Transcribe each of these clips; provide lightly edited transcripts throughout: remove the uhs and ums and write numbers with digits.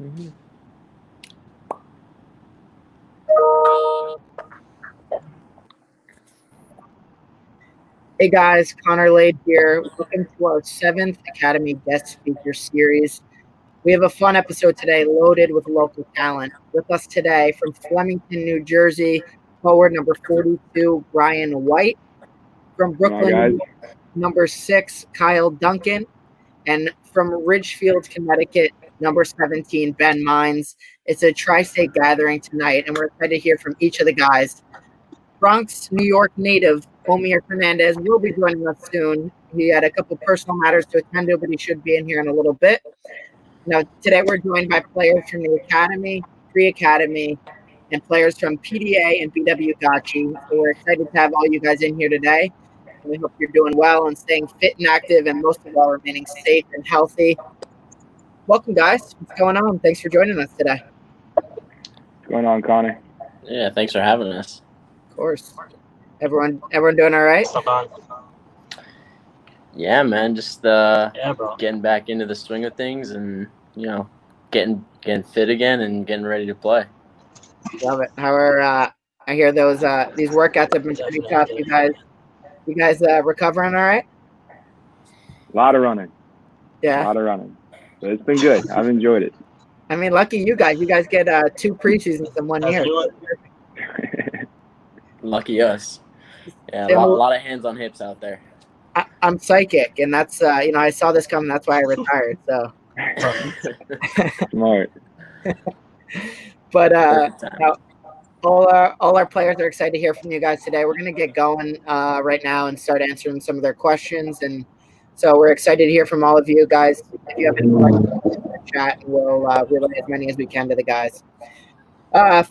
Mm-hmm. Hey guys, Connor Lade here. Welcome to our 7th Academy Guest Speaker Series. We have a fun episode today loaded with local talent. With us today from Flemington, New Jersey, forward number 42, Brian White. From Come on, Brooklyn, guys. New York, number 6, Kyle Duncan. And from Ridgefield, Connecticut, number 17, Ben Mines. It's a tri-state gathering tonight, and we're excited to hear from each of the guys. Bronx, New York native Omir Fernandez will be joining us soon. He had a couple personal matters to attend to, but he should be in here in a little bit. Now, today we're joined by players from the Academy, pre-Academy, and players from PDA and BW Gotchi. So we're excited to have all you guys in here today. And we hope you're doing well and staying fit and active, and most of all, remaining safe and healthy. Welcome, guys. What's going on? Thanks for joining us today. What's going on, Connor? Yeah, thanks for having us. Of course. Everyone doing all right? Yeah, man, just bro. getting back into the swing of things, and getting fit again and getting ready to play. Love it. How are I hear those these workouts have been pretty tough. You guys recovering all right? A lot of running. Yeah. A lot of running. But it's been good. I've enjoyed it. I mean, lucky you guys. You guys get 2 preseasons in 1 year. Lucky us. Yeah, a lot of hands on hips out there. I'm psychic, and that's I saw this coming. That's why I retired. So Smart. But all our players are excited to hear from you guys today. We're going to get going right now and start answering some of their questions. And so we're excited to hear from all of you guys. If you have any questions, in the chat, and we'll relay as many as we can to the guys.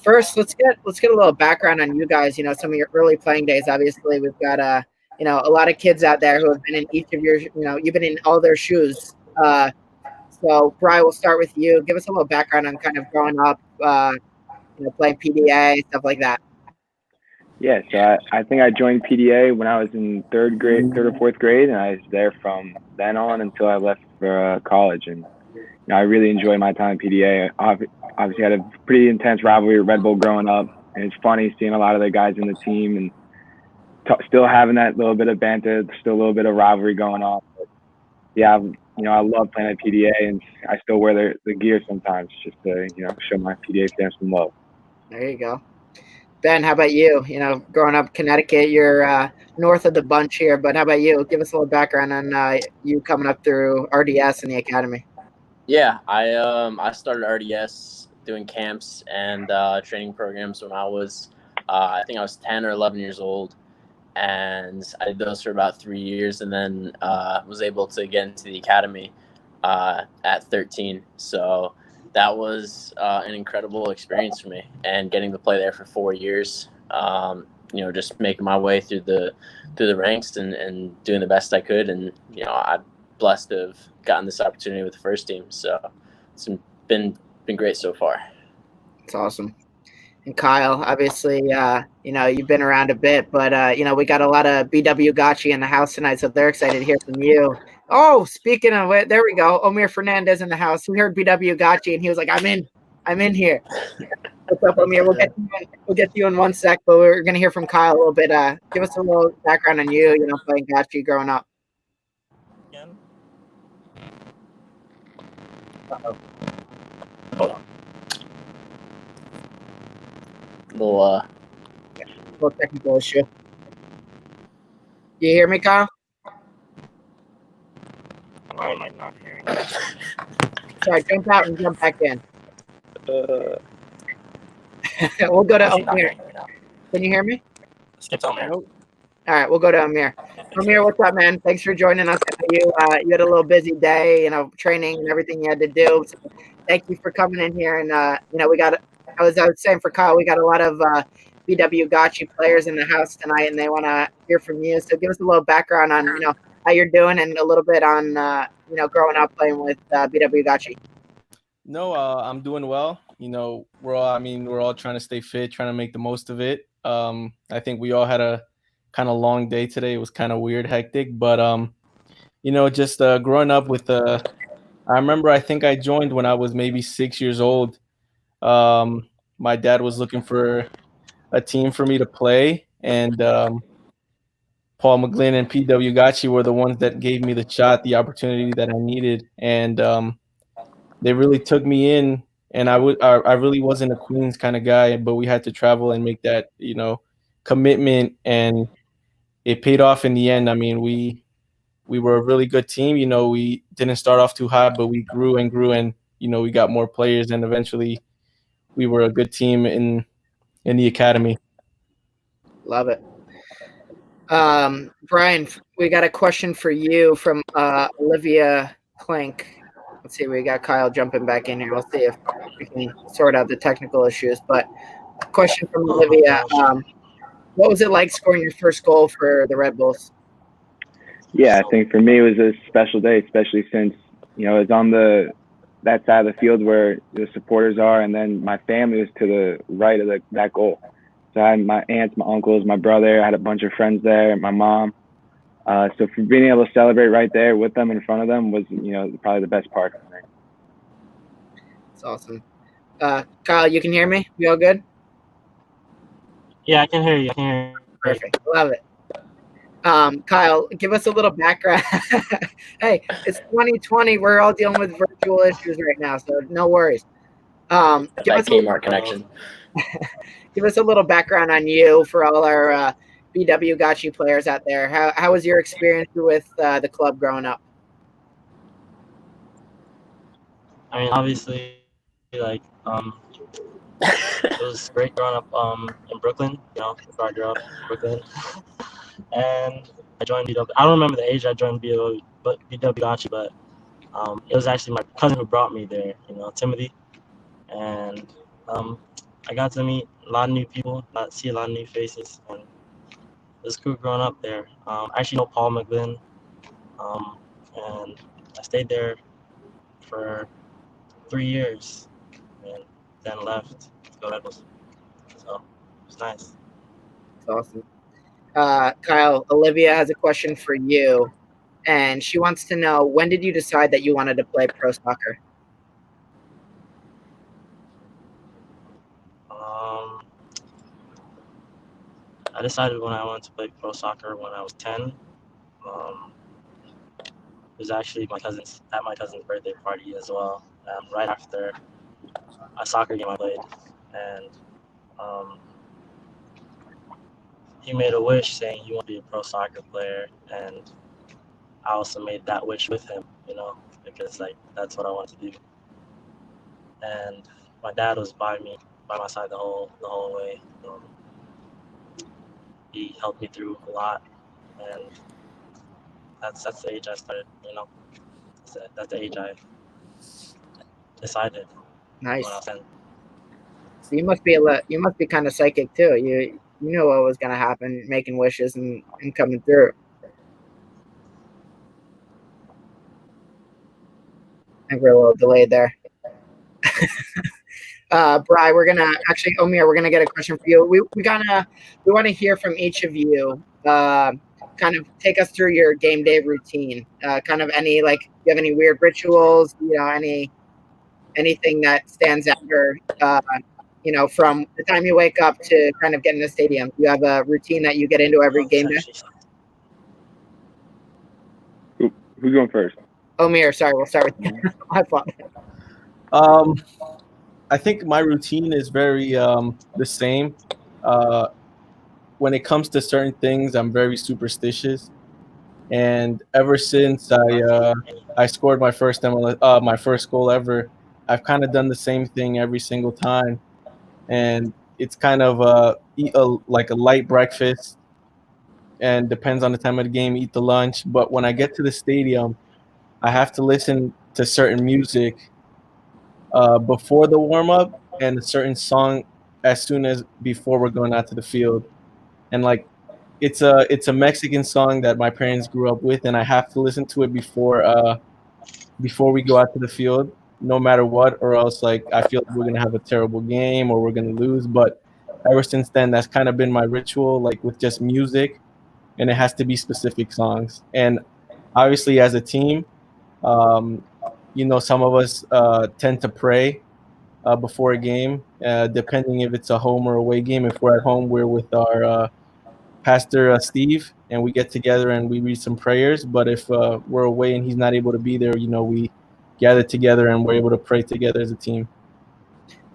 First, let's get a little background on you guys. Some of your early playing days. Obviously, we've got a lot of kids out there who have been in each of your, you've been in all their shoes. So, Brian, we'll start with you. Give us a little background on kind of growing up, playing PDA, stuff like that. Yeah, so I think I joined PDA when I was in third or fourth grade, and I was there from then on until I left for college. And I really enjoyed my time at PDA. Obviously, had a pretty intense rivalry with Red Bull growing up, and it's funny seeing a lot of the guys in the team and still having that little bit of banter, still a little bit of rivalry going on. But yeah, I love playing at PDA, and I still wear the gear sometimes just to show my PDA fans some love. There you go. Ben, how about you? Growing up in Connecticut, you're north of the bunch here, but how about you? Give us a little background on you coming up through RDS and the Academy. Yeah, I started RDS doing camps and training programs when I was, I think I was 10 or 11 years old. And I did those for about 3 years, and then was able to get into the academy at 13. So that was an incredible experience for me, and getting to play there for 4 years. Just making my way through the ranks and doing the best I could, and I'm blessed to have gotten this opportunity with the first team. So it's been great so far. It's awesome. And Kyle, obviously, you've been around a bit, but we got a lot of BW Gotchi in the house tonight, so they're excited to hear from you. Oh, speaking of it, there we go. Omir Fernandez in the house. We heard BW Gotchi, and he was like, "I'm in here." What's up, Omir? We'll get to you in 1 sec, but we're gonna hear from Kyle a little bit. Give us a little background on you. Playing Gotchi growing up. Uh-oh. Hold on. Little technical issue. Do you hear me, Kyle? Why am I not hearing? Sorry, jump out and jump back in. We'll go to Omir. Can you hear me? Skip Omir. Nope. All right, we'll go to Omir. Amir, what's up, man? Thanks for joining us. You had a little busy day, training and everything you had to do. So thank you for coming in here. And we got. I was saying for Kyle, we got a lot of BW Gotchi players in the house tonight, and they want to hear from you. So give us a little background on how you're doing, and a little bit on growing up playing with BW Gotchi. No, I'm doing well. We're all trying to stay fit, trying to make the most of it. I think we all had a kind of long day today. It was kind of weird, hectic, but just growing up with I remember I think I joined when I was maybe 6 years old. My dad was looking for a team for me to play, and Paul McGlynn and PW Gachi were the ones that gave me the shot, the opportunity that I needed, and they really took me in. And I really wasn't a Queens kind of guy, but we had to travel and make that commitment, and it paid off in the end. I mean, we were a really good team. We didn't start off too hot, but we grew and grew, and we got more players, and eventually we were a good team in the academy. Love it. Brian, we got a question for you from Olivia Clink. Let's see, we got Kyle jumping back in here. We'll see if we can sort out the technical issues. But question from Olivia: what was it like scoring your first goal for the Red Bulls? Yeah, I think for me it was a special day, especially since it's on that side of the field where the supporters are, and then my family was to the right of that goal. So I had my aunts, my uncles, my brother. I had a bunch of friends there, my mom. So for being able to celebrate right there with them in front of them was, probably the best part for me. That's awesome. Kyle, you can hear me? You all good? Yeah, I can hear you. I can hear you. Perfect. Love it. Kyle, give us a little background. Hey, it's 2020. We're all dealing with virtual issues right now, so no worries. That Kmart connection. Give us a little background on you for all our BW Gachi players out there. How was your experience with the club growing up? I mean, obviously, like, it was great growing up in Brooklyn, before I grew up in Brooklyn. And I joined BW. I don't remember the age I joined BW Gachi, but it was actually my cousin who brought me there, Timothy. And I got to meet a lot of new people, see a lot of new faces, and it was cool growing up there. I actually know Paul McGlynn, and I stayed there for 3 years, and then left to go to Red Bulls. So it was nice. That's awesome. Kyle, Olivia has a question for you, and she wants to know, when did you decide that you wanted to play pro soccer? I decided when I wanted to play pro soccer when I was 10. It was actually my cousin's birthday party as well. Right after a soccer game I played, and he made a wish saying he wanted to be a pro soccer player, and I also made that wish with him, because that's what I wanted to do. And my dad was by my side the whole way. He helped me through a lot, and that's the age I started. That's the age I decided. Nice. When I was 10. So you must be kind of psychic too. You knew what was going to happen, making wishes and coming through. I think we're a little delayed there. Bri, Omir, we're gonna get a question for you. We want to hear from each of you. Kind of take us through your game day routine. Kind of any you have any weird rituals? Anything that stands out, or from the time you wake up to kind of getting to the stadium. Do you have a routine that you get into every game day? Who's going first? Omir, sorry, we'll start with you. My fault. I think my routine is very the same. When it comes to certain things, I'm very superstitious, and ever since I scored my first goal ever, I've kind of done the same thing every single time, and it's kind of eat like a light breakfast, and depends on the time of the game, eat the lunch. But when I get to the stadium, I have to listen to certain music before the warm up, and a certain song as soon as before we're going out to the field. And it's a Mexican song that my parents grew up with, and I have to listen to it before we go out to the field, no matter what, or else I feel like we're gonna have a terrible game or we're gonna lose. But ever since then, that's kind of been my ritual, with just music, and it has to be specific songs. And obviously, as a team, some of us tend to pray before a game, depending if it's a home or away game. If we're at home, we're with our pastor Steve, and we get together and we read some prayers. But if we're away and he's not able to be there, we gather together and we're able to pray together as a team.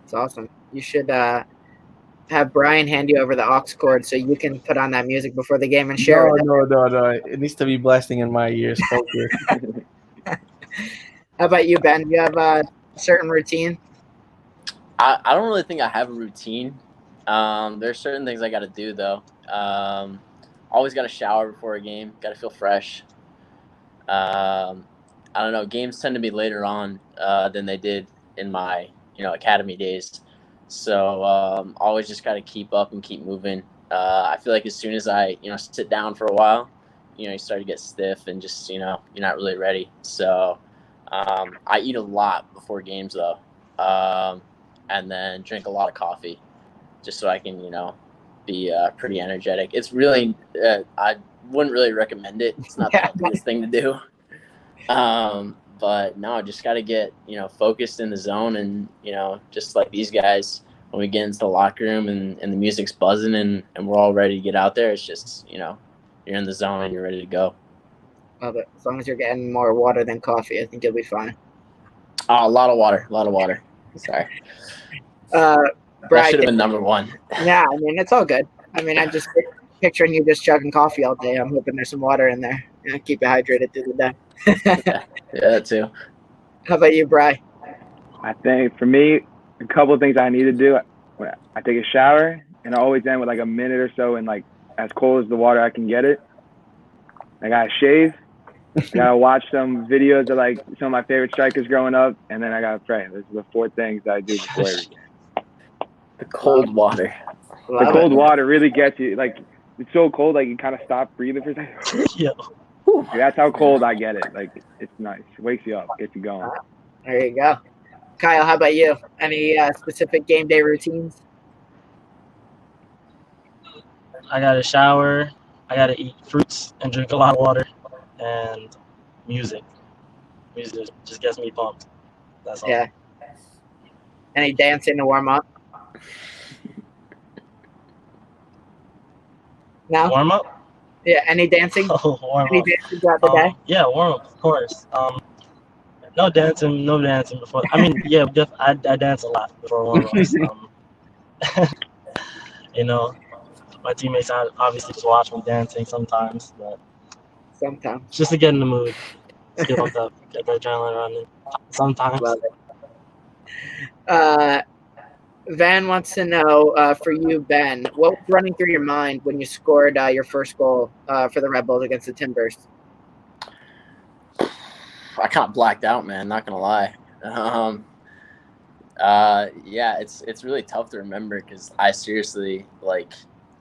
It's awesome. You should have Brian hand you over the aux cord so you can put on that music before the game and share it. No. It needs to be blasting in my ears. Focus. How about you, Ben? Do you have a certain routine? I don't really think I have a routine. There's certain things I got to do, though. Always got to shower before a game. Got to feel fresh. I don't know. Games tend to be later on than they did in my academy days. So always just got to keep up and keep moving. I feel like as soon as I sit down for a while, you start to get stiff and just you're not really ready. So I eat a lot before games though, and then drink a lot of coffee, just so I can be pretty energetic. It's really I wouldn't really recommend it. It's not the healthiest thing to do. But no, just got to get, focused in the zone and, just like these guys, when we get into the locker room and the music's buzzing and we're all ready to get out there, it's just, you're in the zone and you're ready to go. Love it. As long as you're getting more water than coffee, I think you'll be fine. Oh, a lot of water. Sorry. That should have been number one. Yeah, I mean, it's all good. I mean, I'm just picturing you just chugging coffee all day. I'm hoping there's some water in there. Keep you hydrated through the day. Yeah, that too. How about you, Bri? I think for me, a couple of things I need to do. I take a shower, and I always end with like a minute or so in like as cold as the water I can get it. I gotta shave. I gotta watch some videos of like some of my favorite strikers growing up, and then I gotta pray. Those are the 4 things that I do before every game. The cold water. The cold water really gets you. Like it's so cold, like you kind of stop breathing for a second. Yeah. That's how cold I get it. Like it's nice. It wakes you up, gets you going. There you go. Kyle, how about you? Any specific game day routines? I gotta shower. I gotta eat fruits and drink a lot of water, and music. Music just gets me pumped. That's all. Yeah. Any dancing to warm up? No? Warm up? Yeah, any dancing? Oh, warm Any up. dancing throughout the day? Yeah, warm up, of course. No dancing before. I mean, yeah, I dance a lot before warm ups. My teammates obviously just watch me dancing sometimes, but Sometimes. just to get in the mood, just get pumped up, get the adrenaline running. Sometimes. Love it. Van wants to know for you, Ben, what was running through your mind when you scored your first goal for the Red Bulls against the Timbers? I kind of blacked out, man. Not gonna lie. Yeah, it's really tough to remember because I seriously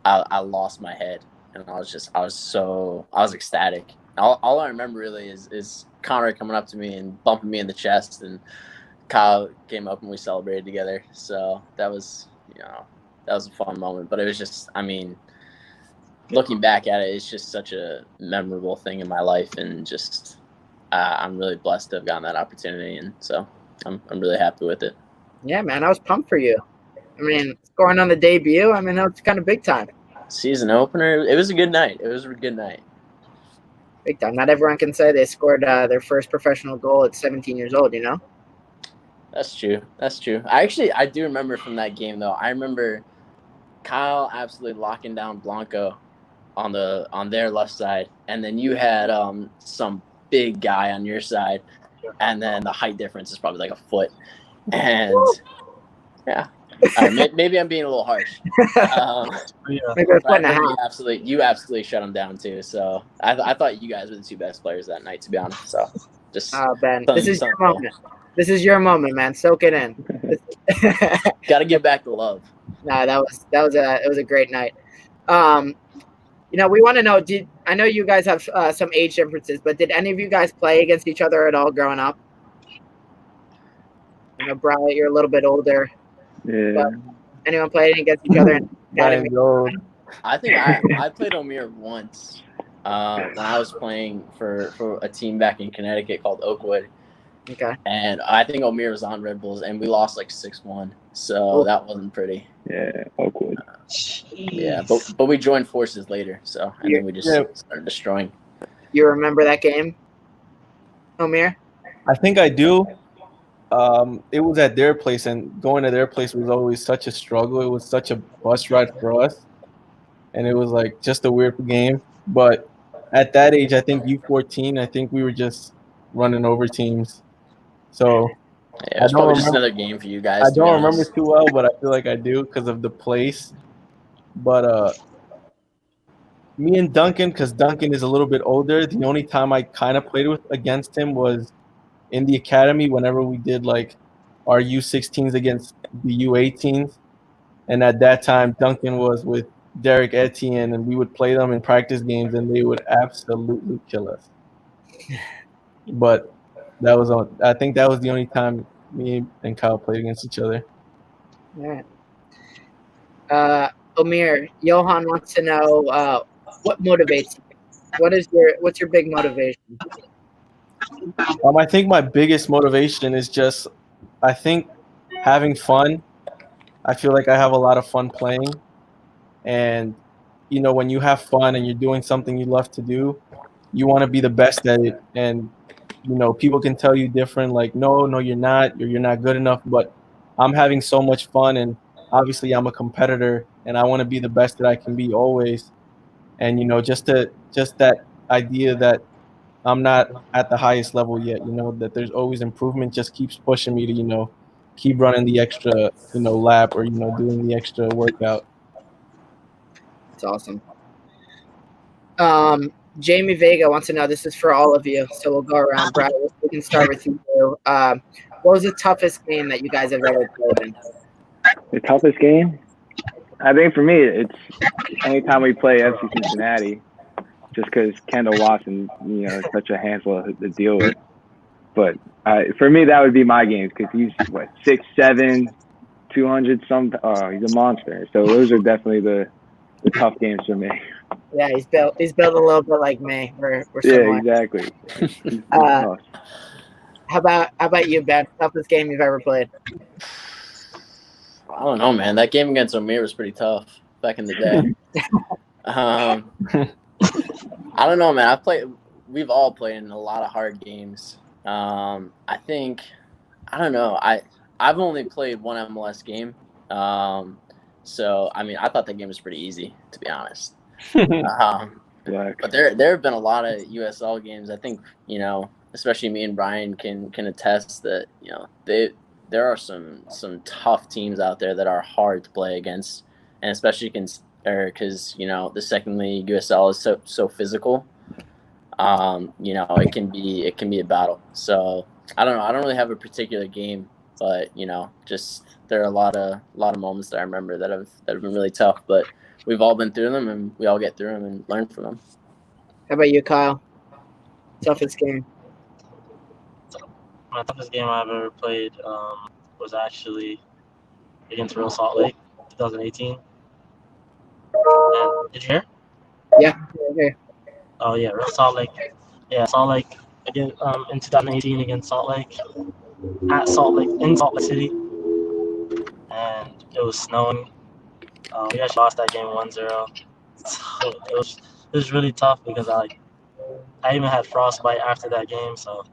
I lost my head and I was ecstatic. All I remember really is Connor coming up to me and bumping me in the chest, and Kyle came up and we celebrated together. So that was a fun moment. But it was just, I mean, looking back at it, it's just such a memorable thing in my life, and just I'm really blessed to have gotten that opportunity, and so I'm really happy with it. Yeah, man, I was pumped for you. I mean, scoring on the debut, I mean, that was kind of big time. Season opener, it was a good night. Big time. Not everyone can say they scored their first professional goal at 17 years old, That's true. I do remember from that game, though. I remember Kyle absolutely locking down Blanco on their left side, and then you had some big guy on your side, and then the height difference is probably like a foot. And yeah, maybe I'm being a little harsh. Maybe a foot and a half. You absolutely shut him down too. So I thought you guys were the 2 best players that night, to be honest. So just Ben, this is your moment. This is your moment, man. Soak it in. Got to give back the love. No, it was a great night. We want to know. I know you guys have some age differences, but did any of you guys play against each other at all growing up? Brian, you're a little bit older. Yeah. Anyone playing against each other? I think I played Omir once when I was playing for a team back in Connecticut called Oakwood, Okay. And I think Omir was on Red Bulls, and we lost like 6-1. So Ooh. that wasn't pretty. Yeah, awkward. Yeah, but we joined forces later. So and then we just started destroying. You remember that game, Omir? I think I do. It was at their place, and going to their place was always such a struggle. It was such a bus ride for us, and it was like just a weird game. But at that age, I think U14, I think we were just running over teams. So Yeah, it's probably just another game for you guys. I to be don't remember honest. too well, but I feel like I do because of the place. But me and Duncan, because Duncan is a little bit older, the only time I kind of played against him was in the academy whenever we did like our U16s against the U18s. And at that time, Duncan was with Derek Etienne, and we would play them in practice games, and they would absolutely kill us. But I think that was the only time me and Kyle played against each other. All right. Omir, Johan wants to know what motivates you. What's your big motivation? I think my biggest motivation is just, I think, having fun. I feel like I have a lot of fun playing, and when you have fun and you're doing something you love to do, you want to be the best at it. And people can tell you different, like no, you're not, you're not good enough. But I'm having so much fun, and obviously I'm a competitor, and I want to be the best that I can be always. And just that idea that I'm not at the highest level yet, that there's always improvement just keeps pushing me to, keep running the extra, lap, or, doing the extra workout. It's awesome. Jamie Vega wants to know, this is for all of you, so we'll go around. Brad, we can start with you. What was the toughest game that you guys have ever played in? The toughest game? I think for me, it's anytime we play FC Cincinnati, just because Kendall Watson, is such a handful to deal with. But for me, that would be my games because he's 6'7", 200 some. He's a monster. So those are definitely the tough games for me. Yeah, he's built a little bit like me. We're yeah, exactly. He's how about you, Ben? Toughest game you've ever played? I don't know, man. That game against Omir was pretty tough back in the day. I don't know, man. We've all played in a lot of hard games. I think, I don't know. I've only played one MLS game. So, I mean, I thought that game was pretty easy, to be honest. But there have been a lot of USL games. I think, especially me and Brian can attest that, there are some tough teams out there that are hard to play against, and especially because the second league USL is so physical. It can be a battle. So I don't know. I don't really have a particular game, but just there are a lot of moments that I remember that have been really tough. But we've all been through them, and we all get through them and learn from them. How about you, Kyle? Toughest game? My toughest game I've ever played was actually against Real Salt Lake, 2018. And, did you hear? Yeah. Okay. Oh yeah, Real Salt Lake. Yeah, Salt Lake again in 2018 against Salt Lake at Salt Lake in Salt Lake City, and it was snowing. We actually lost that game 1-0. So it was really tough because I even had frostbite after that game. So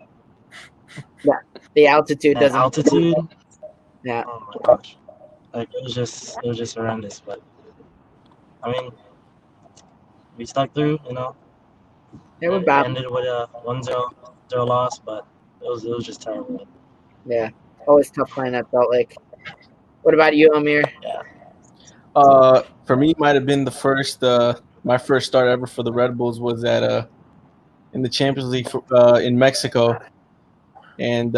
yeah, the altitude doesn't. Altitude. Yeah. Oh my gosh, like it was just horrendous. But I mean, we stuck through. It was bad. Ended with a 1-0 loss, but it was just terrible. Yeah, always tough playing at Salt Lake. What about you, Omir? Yeah. For me, it might have been the first. My first start ever for the Red Bulls was at in the Champions League in Mexico, and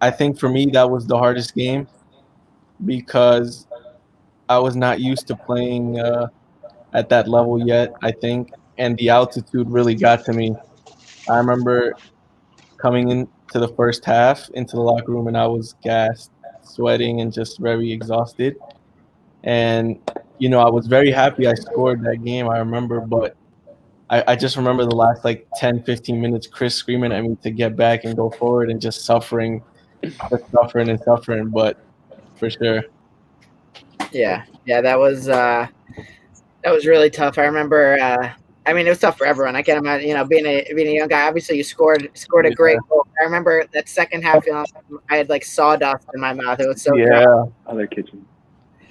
I think for me that was the hardest game because I was not used to playing at that level yet. I think, and the altitude really got to me. I remember coming into the first half into the locker room, and I was gassed, sweating, and just very exhausted. And I was very happy I scored that game, I remember, but I just remember the last like 10, 15 minutes, Chris screaming at me to get back and go forward and just suffering and suffering. But for sure. Yeah, that was really tough. I remember. I mean, it was tough for everyone. I can't imagine, being a young guy. Obviously, you scored a great goal. I remember that second half. I had like sawdust in my mouth. It was so dry. Other kitchen.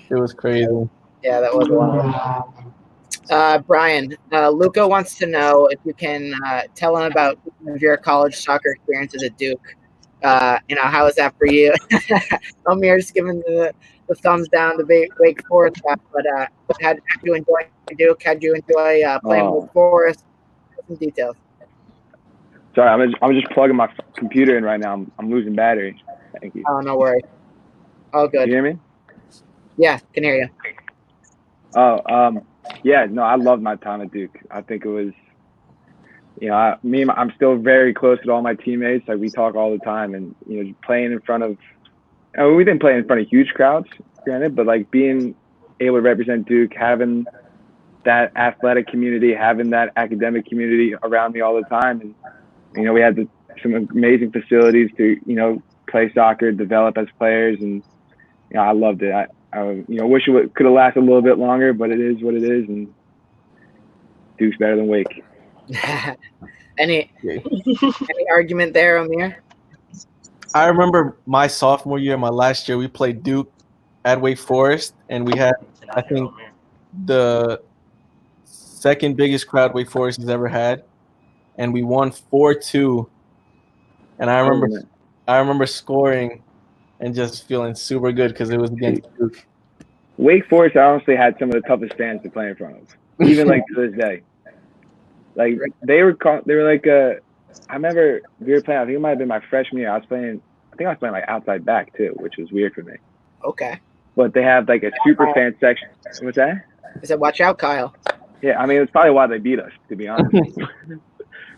It was crazy. Yeah, that was a lot. Brian, Luca wants to know if you can tell him about your college soccer experiences at Duke. How was that for you? Omir's giving the thumbs down to Wake Forest, but how'd you enjoy Duke? How'd you enjoy playing Wake Forest? Some details. Sorry, I'm just plugging my computer in right now. I'm losing battery. Thank you. Oh, no worries. All good. Can you hear me? Yeah, can hear you. Yeah, no, I loved my time at Duke. I think it was, I'm still very close to all my teammates. Like we talk all the time, and playing in front of, we didn't play in front of huge crowds, granted, but like being able to represent Duke, having that athletic community, having that academic community around me all the time, and we had some amazing facilities to play soccer, develop as players, and I loved it. I wish it could have lasted a little bit longer, but it is what it is, and Duke's better than Wake. Any argument there, Omir? I remember my sophomore year, my last year, we played Duke at Wake Forest, and we had, I think, the second biggest crowd Wake Forest has ever had, and we won 4-2. And I remember scoring and just feeling super good because it was against Duke. Wake Forest honestly had some of the toughest fans to play in front of, even like to this day. Like they were like I remember we were playing. I think it might have been my freshman year. I think I was playing like outside back too, which was weird for me. Okay. But they have like a super fan section. What's that? I said, "Watch out, Kyle." Yeah, I mean it's probably why they beat us, to be honest.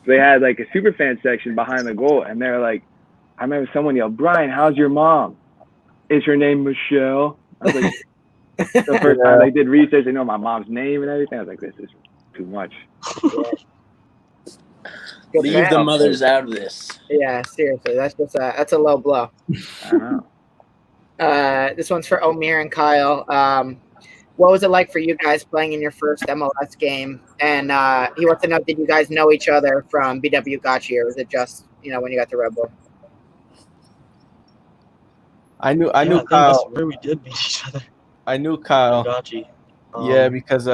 They had like a super fan section behind the goal, and they're like, I remember someone yelled, "Brian, how's your mom? Is her name Michelle?" I was like, the first time they did research, they know my mom's name and everything. I was like, this is too much. Leave the mothers out of this. Yeah, seriously, that's a low blow. I don't know. This one's for Omir and Kyle. What was it like for you guys playing in your first MLS game? And he wants to know, did you guys know each other from BW Gotchi, or was it just when you got to Red Bull? I knew I think Kyle. that's where we did meet each other. I knew Kyle. Gotchi. Yeah, because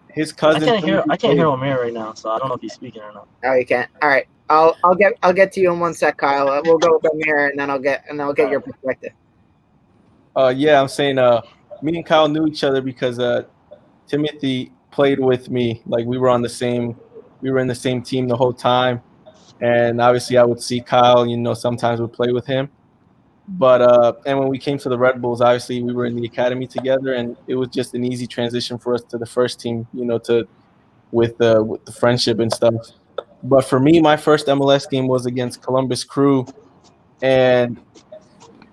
his cousin. I can't hear Omir right now, so I don't know if he's speaking or not. Oh, you can't. All right, I'll get to you in one sec, Kyle. We'll go with Omir, and then I'll get your perspective. Yeah, I'm saying me and Kyle knew each other because Timothy played with me. Like we were in the same team the whole time, and obviously I would see Kyle. Sometimes would play with him. But and when we came to the Red Bulls, obviously we were in the academy together, and it was just an easy transition for us to the first team. With the friendship and stuff. But for me, my first MLS game was against Columbus Crew, and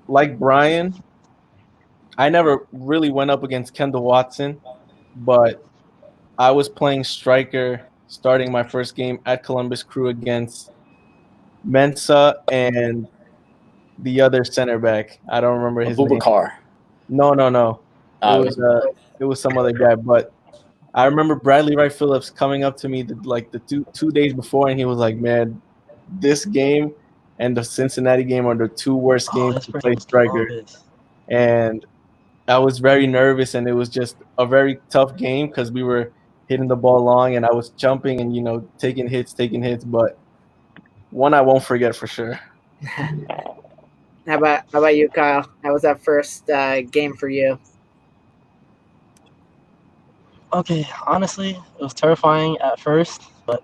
like Brian, I never really went up against Kendall Watson, but I was playing striker, starting my first game at Columbus Crew against Mensa and the other center back. I don't remember his name. Fullback. No. It was some other guy. But I remember Bradley Wright Phillips coming up to me the two days before, and he was like, "Man, this game and the Cincinnati game are the two worst games to play striker." And I was very nervous, and it was just a very tough game because we were hitting the ball long, and I was jumping and taking hits. But one I won't forget for sure. How about you, Kyle? How was that first game for you? Okay, honestly, it was terrifying at first, but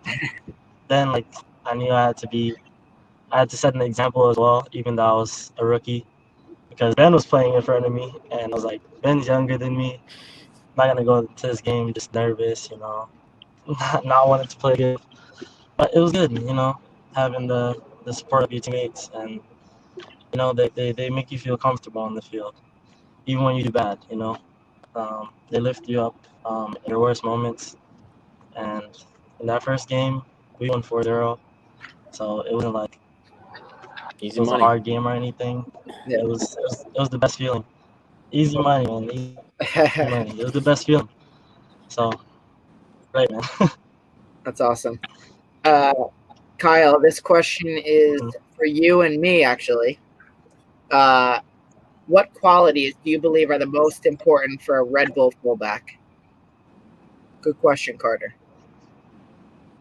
then I knew I had to set an example as well, even though I was a rookie, because Ben was playing in front of me, and I was like, Ben's younger than me. I'm not gonna go to this game just nervous, not wanting to play good. But it was good, having the support of your teammates, and they make you feel comfortable on the field, even when you do bad. They lift you up in your worst moments, and in that first game, we won 4-0. So it wasn't like Easy it was money. a hard game or anything. Yeah. It was the best feeling. Easy money, man. Easy money. It was the best feeling. So, great, man. That's awesome. Kyle, this question is for you and me, actually. What qualities do you believe are the most important for a Red Bull fullback? Good question, Carter.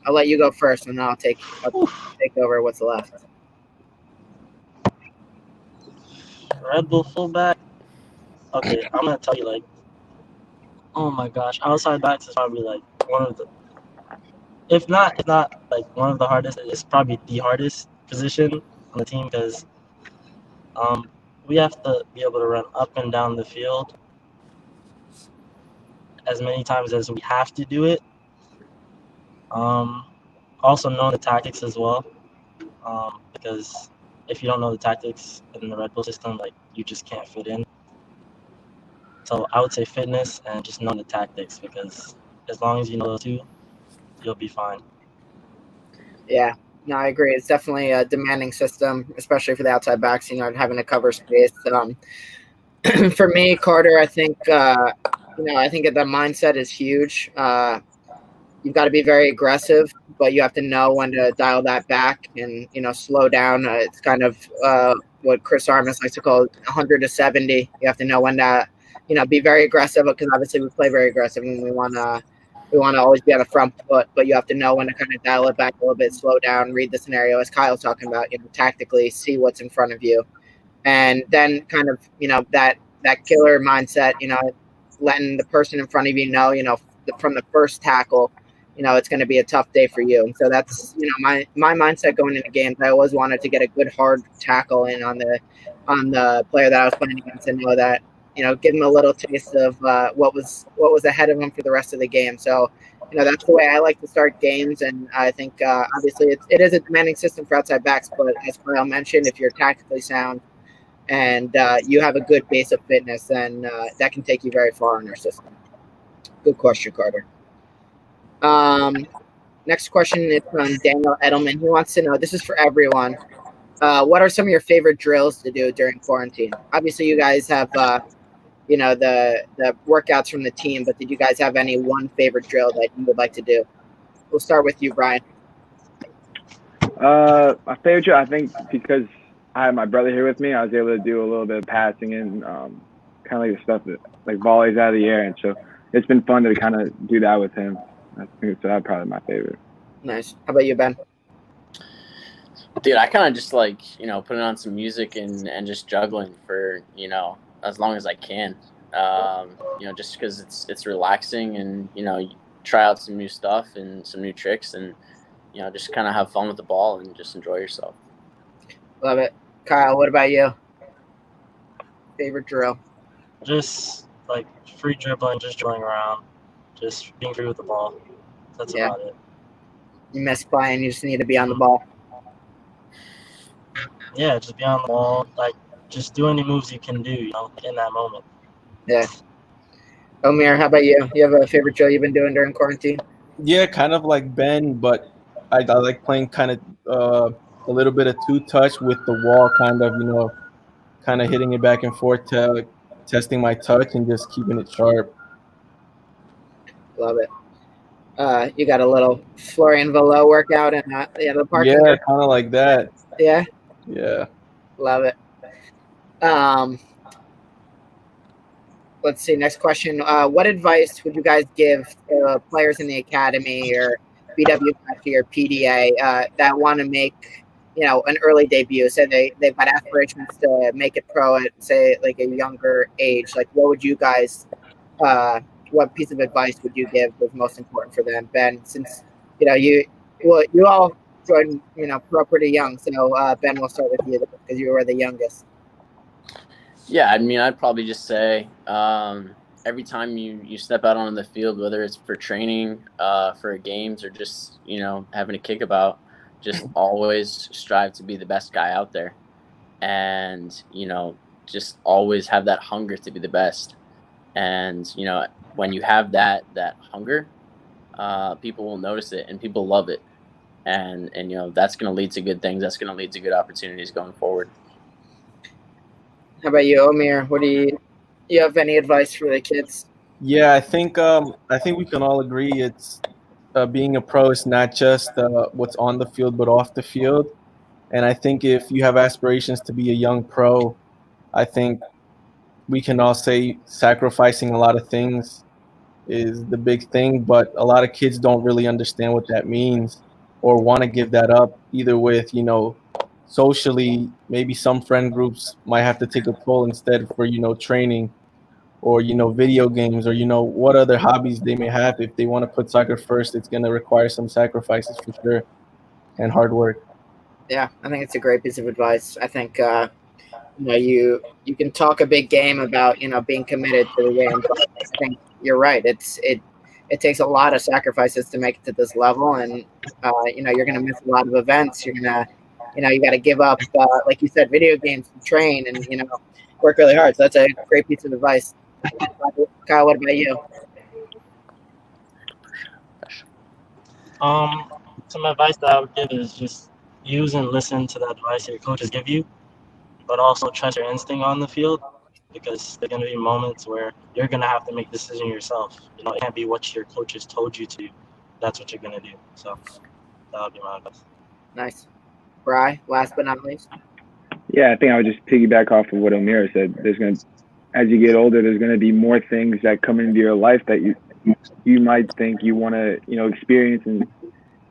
I'll let you go first, and then I'll take over what's left. Red Bull fullback. Okay, I'm gonna tell you, like, oh my gosh, outside backs is probably like one of the, if not like one of the hardest. It's probably the hardest position on the team because we have to be able to run up and down the field as many times as we have to do it. Also know the tactics as well, because if you don't know the tactics in the Red Bull system, like you just can't fit in. So I would say fitness and just know the tactics, because as long as you know those two, you'll be fine. Yeah, no, I agree. It's definitely a demanding system, especially for the outside backs, having to cover space. For me, Carter, I think, I think the mindset is huge. You've got to be very aggressive, but you have to know when to dial that back and, slow down. It's kind of what Chris Armas likes to call 100 to 70. You have to know when to, be very aggressive, because obviously we play very aggressive and we want to always be on the front foot, but you have to know when to kind of dial it back a little bit, slow down, read the scenario, as Kyle's talking about, tactically see what's in front of you. And then kind of, that killer mindset, letting the person in front of you know, from the first tackle, it's going to be a tough day for you. And so that's, my mindset going into games. I always wanted to get a good hard tackle in on the player that I was playing against, and know that, give him a little taste of what was ahead of him for the rest of the game. So, that's the way I like to start games. And I think obviously it is a demanding system for outside backs, but as Kyle mentioned, if you're tactically sound and you have a good base of fitness, then that can take you very far in our system. Good question, Carter. Next question is from Daniel Edelman. He wants to know, this is for everyone, what are some of your favorite drills to do during quarantine? Obviously, you guys have, the workouts from the team, but did you guys have any one favorite drill that you would like to do? We'll start with you, Brian. My favorite drill, I think, because I had my brother here with me, I was able to do a little bit of passing and kind of like the stuff that, like volleys out of the air, and so it's been fun to kind of do that with him. I think so. That's probably my favorite. Nice. How about you, Ben? Dude, I kind of just like, putting on some music and just juggling for, as long as I can. Just because it's relaxing, and, you try out some new stuff and some new tricks, and, just kind of have fun with the ball and just enjoy yourself. Love it. Kyle, what about you? Favorite drill? Just like free dribbling, just dribbling around, just being free with the ball. That's about it. You miss playing, you just need to be on the ball. Yeah, just be on the ball. Like, just do any moves you can do, in that moment. Yeah. Omir, how about you? You have a favorite drill you've been doing during quarantine? Yeah, kind of like Ben, but I like playing kind of a little bit of two-touch with the wall, kind of hitting it back and forth, testing my touch and just keeping it sharp. Love it. You got a little Florian Velo workout in the park. Yeah, kind of like that. Yeah. Yeah. Love it. Let's see. Next question. What advice would you guys give to players in the academy or BWFC or PDA that want to make, an early debut? Say they've got aspirations to make it pro at, say, like a younger age. Like, what would you guys? What piece of advice would you give was most important for them, Ben? Since you all joined pro pretty young. So Ben, we'll start with you because you were the youngest. Yeah, I mean, I'd probably just say every time you step out on the field, whether it's for training, for games, or just, having a kickabout, just always strive to be the best guy out there. And, just always have that hunger to be the best. And, when you have that hunger, people will notice it and people love it. And that's going to lead to good things. That's going to lead to good opportunities going forward. How about you, Omir? What do you have any advice for the kids? Yeah, I think we can all agree it's being a pro is not just what's on the field but off the field. And I think if you have aspirations to be a young pro, I think we can all say sacrificing a lot of things is the big thing, but a lot of kids don't really understand what that means or want to give that up, either with, socially, maybe some friend groups might have to take a toll instead for, training or, video games or, what other hobbies they may have. If they want to put soccer first, it's going to require some sacrifices for sure and hard work. Yeah, I think it's a great piece of advice. I think you can talk a big game about being committed to the game, but I think you're right. It takes a lot of sacrifices to make it to this level, and you're gonna miss a lot of events. You're gonna you got to give up, like you said, video games to train, and work really hard. So that's a great piece of advice. Kyle, what about you? Some advice that I would give is just use and listen to the advice your coaches give you, but also trust your instinct on the field, because there are going to be moments where you're going to have to make a decision yourself. It can't be what your coaches told you to do. That's what you're going to do. So that would be my advice. Nice. Bri, last but not least. Yeah, I think I would just piggyback off of what Omir said. As you get older, there's going to be more things that come into your life that you might think you want to, experience. And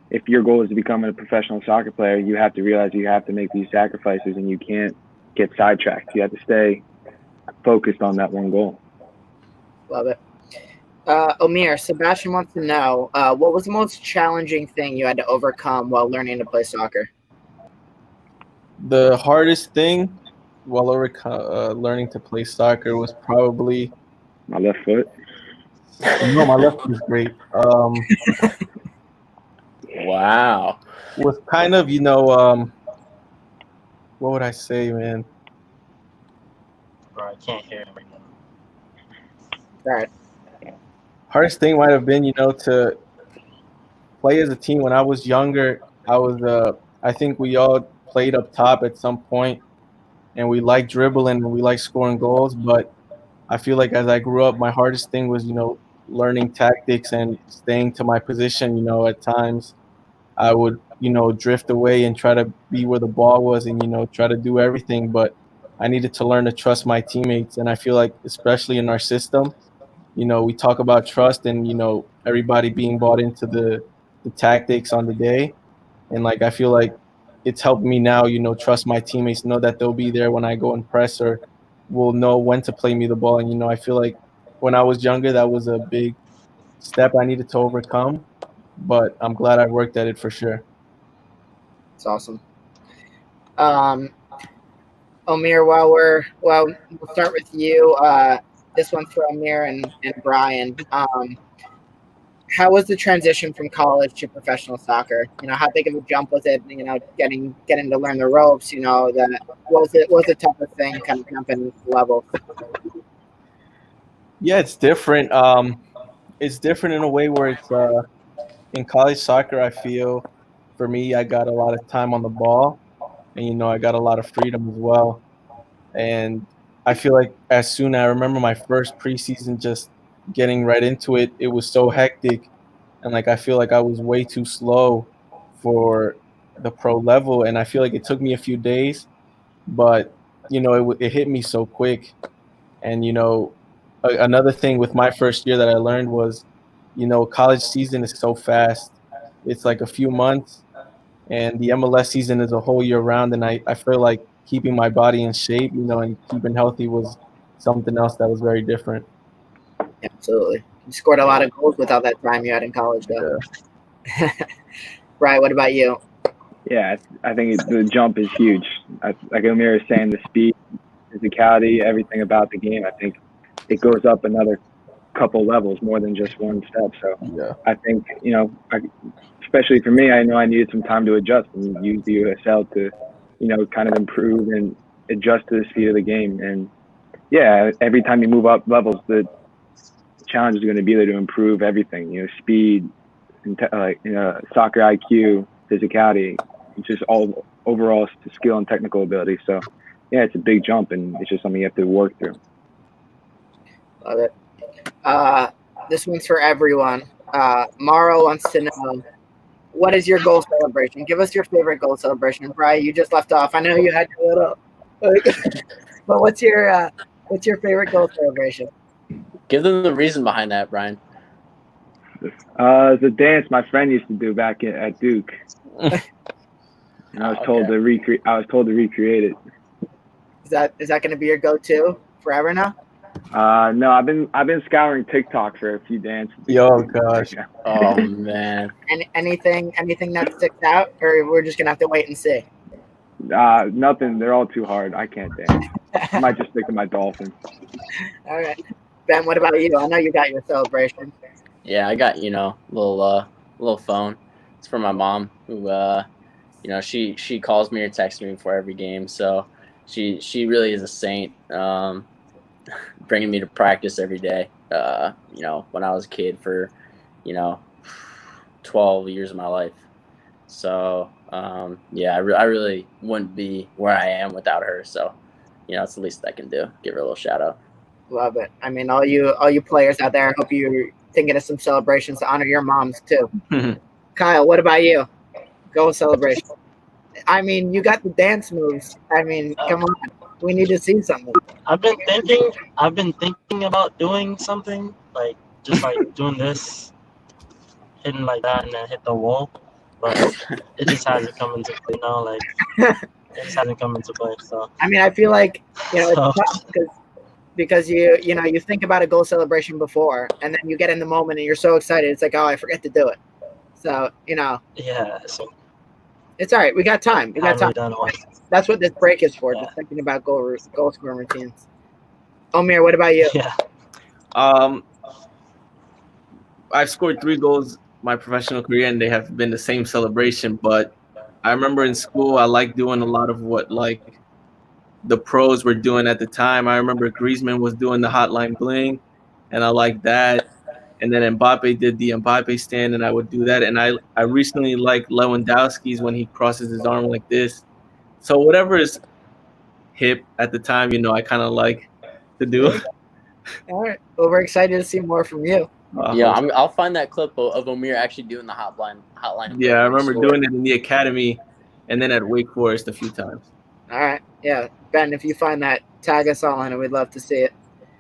if your goal is to become a professional soccer player, you have to realize you have to make these sacrifices, and you can't get sidetracked. You have to stay focused on that one goal. Love it. Omir, Sebastian wants to know, what was the most challenging thing you had to overcome while learning to play soccer? The hardest thing while learning to play soccer was probably my left foot. No, my left foot is great. Wow. Was kind of, what would I say, man? Bro, I can't hear him right now. All right. Hardest thing might have been, to play as a team. When I was younger, I think we all played up top at some point, and we liked dribbling and we liked scoring goals. But I feel like as I grew up, my hardest thing was, learning tactics and staying to my position. At times I would, drift away and try to be where the ball was and, try to do everything. But I needed to learn to trust my teammates. And I feel like, especially in our system, we talk about trust and, everybody being bought into the tactics on the day. And I feel like it's helped me now, trust my teammates, know that they'll be there when I go and press, or will know when to play me the ball. And, I feel like when I was younger, that was a big step I needed to overcome, but I'm glad I worked at it for sure. It's awesome. Omir, we'll start with you. This one's for Omir and Brian. How was the transition from college to professional soccer? How big of a jump was it? Getting to learn the ropes. That was the toughest thing, kind of jumping level. Yeah, it's different. It's different in a way where it's in college soccer. I feel for me, I got a lot of time on the ball, and I got a lot of freedom as well. And I feel like I remember my first preseason, just getting right into it, it was so hectic, and I feel like I was way too slow for the pro level, and I feel like it took me a few days, but it hit me so quick. And another thing with my first year that I learned was, college season is so fast. It's like a few months, and the MLS season is a whole year round. And I feel like keeping my body in shape, and keeping healthy was something else that was very different. Absolutely. You scored a lot of goals without that time you had in college, though. Yeah. Brian, what about you? Yeah, I think the jump is huge. Like Omir is saying, the speed, physicality, everything about the game, I think it goes up another couple levels, more than just one step. So yeah. I think, especially for me, I know I needed some time to adjust and use the USL to, kind of improve and adjust to the speed of the game. And yeah, every time you move up levels, the challenge is going to be there to improve everything, speed, soccer IQ, physicality, it's just all overall skill and technical ability. So, yeah, it's a big jump, and it's just something you have to work through. Love it. This one's for everyone. Mara wants to know, what is your goal celebration? Give us your favorite goal celebration. Brian, you just left off. I know you had to go up. But what's your favorite goal celebration? Give them the reason behind that, Brian. It's a dance my friend used to do back at Duke. And I was told to recreate it. Is that going to be your go-to forever now? No, I've been scouring TikTok for a few dances. Yo, gosh. Oh man. Anything that sticks out, or we're just gonna have to wait and see? Nothing. They're all too hard. I can't dance. I might just stick to my dolphin. All right, Ben. What about you? I know you got your celebration. Yeah, I got little phone. It's for my mom, who she calls me or texts me before every game. So she really is a saint. Bringing me to practice every day. When I was a kid for 12 years of my life. So I really wouldn't be where I am without her. So it's the least I can do. Give her a little shout out. Love it. I mean, all you players out there, I hope you're thinking of some celebrations to honor your moms too. Kyle, what about you? Goal celebration. I mean, you got the dance moves. I mean, come on. We need to see something. I've been thinking about doing something like doing this, hitting like that, and then hit the wall. But it just hasn't come into play now. Like it just hasn't come into play. So I mean, I feel like it's tough because you think about a goal celebration before, and then you get in the moment and you're so excited. It's like, oh, I forget to do it. So yeah. So it's all right. We got time. We got time. That's what this break is for. Yeah. Just thinking about goal scoring routines. Omir, what about you? Yeah. I've scored 3 goals my professional career, and they have been the same celebration. But I remember in school, I liked doing a lot of what the pros were doing at the time. I remember Griezmann was doing the hotline bling, and I liked that. And then Mbappe did the Mbappe stand, and I would do that. And I recently liked Lewandowski's when he crosses his arm like this. So whatever is hip at the time, I kind of like to do it. All right. Well, we're excited to see more from you. I'll find that clip of Omir actually doing the hotline. Yeah, I remember doing it in the academy and then at Wake Forest a few times. All right. Yeah. Ben, if you find that, tag us all in it. We'd love to see it.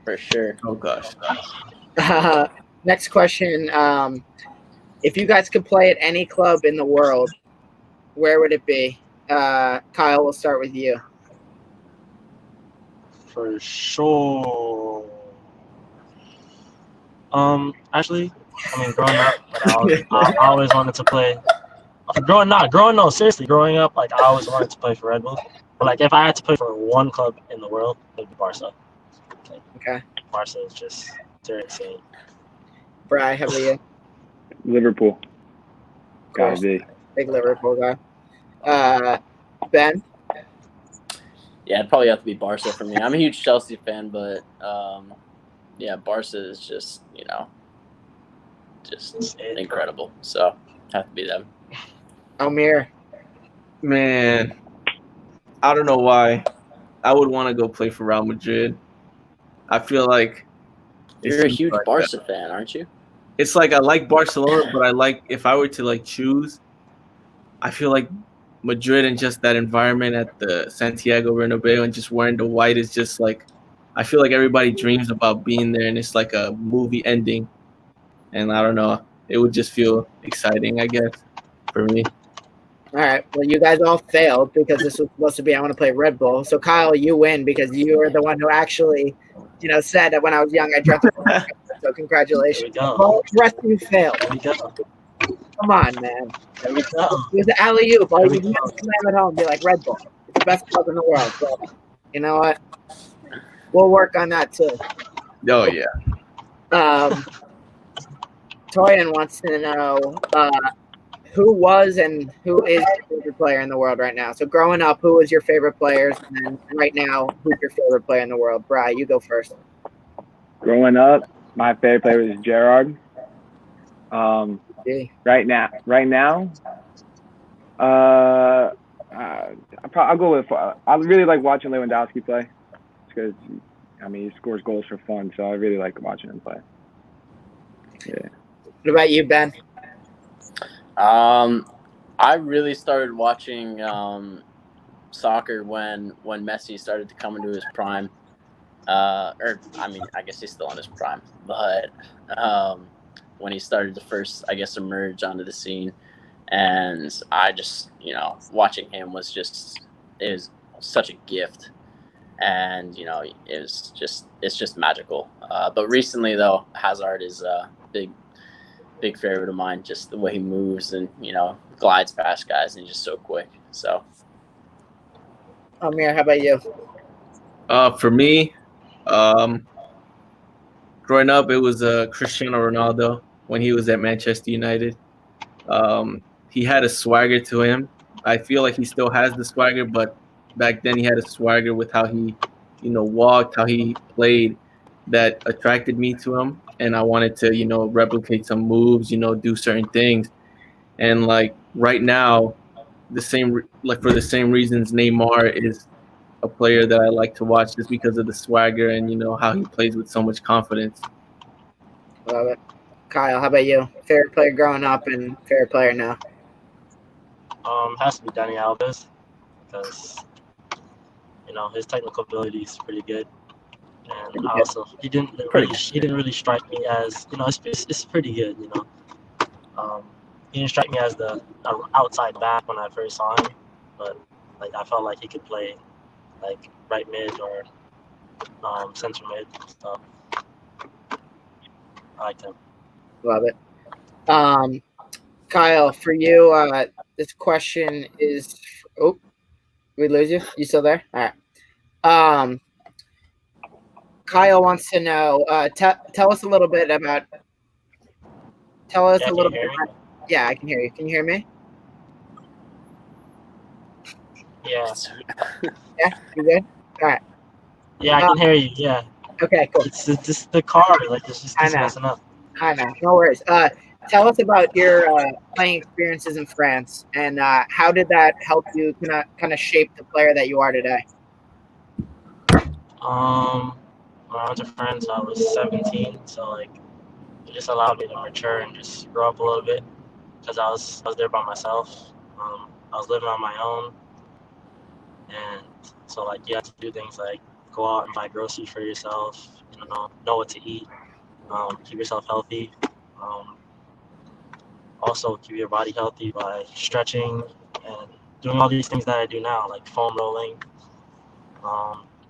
For sure. Oh, gosh. Next question. If you guys could play at any club in the world, where would it be? Kyle, we'll start with you. For sure. Actually, I mean, growing up, I always wanted to play. Growing up, I always wanted to play for Red Bull. But if I had to play for one club in the world, it would be Barca. Okay. Barca is just they're insane. Bri, how about you? Liverpool. Gotta be. Big Liverpool guy. Ben? Yeah, it'd probably have to be Barca for me. I'm a huge Chelsea fan, but Barca is just incredible. So have to be them. Omir. Man, I don't know why. I would want to go play for Real Madrid. I feel like you're a huge Barca fan, aren't you? It's like I like Barcelona, but if I were to choose, I feel like Madrid and just that environment at the Santiago Bernabeu and just wearing the white is just I feel like everybody dreams about being there, and it's like a movie ending. And I don't know, it would just feel exciting, I guess, for me. All right. Well, you guys all failed because this was supposed to be I want to play Red Bull. So Kyle, you win because you were the one who actually, said that when I was young I dreamt of it. So congratulations. Well, the rest of you failed. Come on, man. There we go. It was an alley-oop. All you can slam at home be like Red Bull. It's the best club in the world. So, you know what? We'll work on that too. Oh, yeah. Toyin wants to know who was and who is your favorite player in the world right now. So growing up, who was your favorite players? And then right now, who's your favorite player in the world? Bri, you go first. Growing up, my favorite player was Gerard. Right now, I'll go with. I really like watching Lewandowski play, because he scores goals for fun, so I really like watching him play. Yeah. What about you, Ben? I really started watching soccer when Messi started to come into his prime. I guess he's still in his prime, but when he started to first, I guess, emerge onto the scene, and I just, watching him was such a gift, and it's just magical. But recently, though, Hazard is a big favorite of mine. Just the way he moves and glides past guys, and he's just so quick. So, Omir, how about you? For me, growing up, it was Cristiano Ronaldo when he was at Manchester United. He had a swagger to him. I feel like he still has the swagger, but back then he had a swagger with how he, walked, how he played, that attracted me to him, and I wanted to, replicate some moves, do certain things. And like right now, for the same reasons, Neymar is a player that I like to watch just because of the swagger and how he plays with so much confidence. Love it. Kyle, how about you? Favorite player growing up and favorite player now? Has to be Dani Alves, because his technical ability is pretty good, and also he didn't really strike me as it's pretty good. He didn't strike me as the outside back when I first saw him, but like I felt like he could play like right mid or center mid. So I liked him. Love it. Kyle, for you, this question is. Oh, we lose you? You still there? All right. Kyle wants to know. Tell us a little bit about. Tell us a little bit. Yeah, I can hear you. Can you hear me? Yeah. Yeah, you good? All right. Yeah, I can hear you. Yeah. Okay, cool. It's just the car. Like it's just keeps messing up. I know. No worries. Tell us about your playing experiences in France, and how did that help you kind of shape the player that you are today? When I went to France, I was 17, so like it just allowed me to mature and just grow up a little bit, because I was there by myself. I was living on my own, and so like you have to do things like go out and buy groceries for yourself, know what to eat, keep yourself healthy. Also keep your body healthy by stretching and doing all these things that I do now, like foam rolling,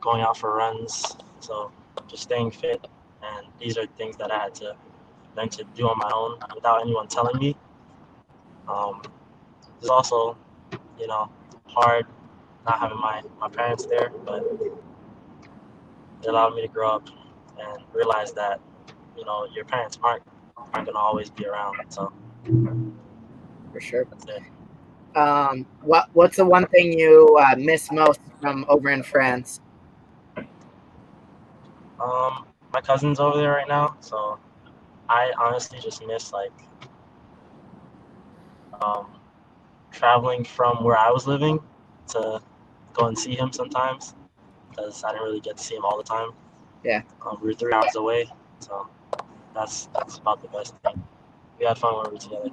going out for runs. So just staying fit, and these are things that I had to learn to do on my own without anyone telling me. It's also, hard not having my parents there, but it allowed me to grow up and realize that, your parents aren't gonna always be around. So For sure. that's it. What's the one thing you miss most from over in France? My cousin's over there right now, so I honestly just miss like traveling from where I was living to go and see him sometimes, because I didn't really get to see him all the time. Yeah. We were 3 hours away, so that's about the best thing. We had fun when we were together.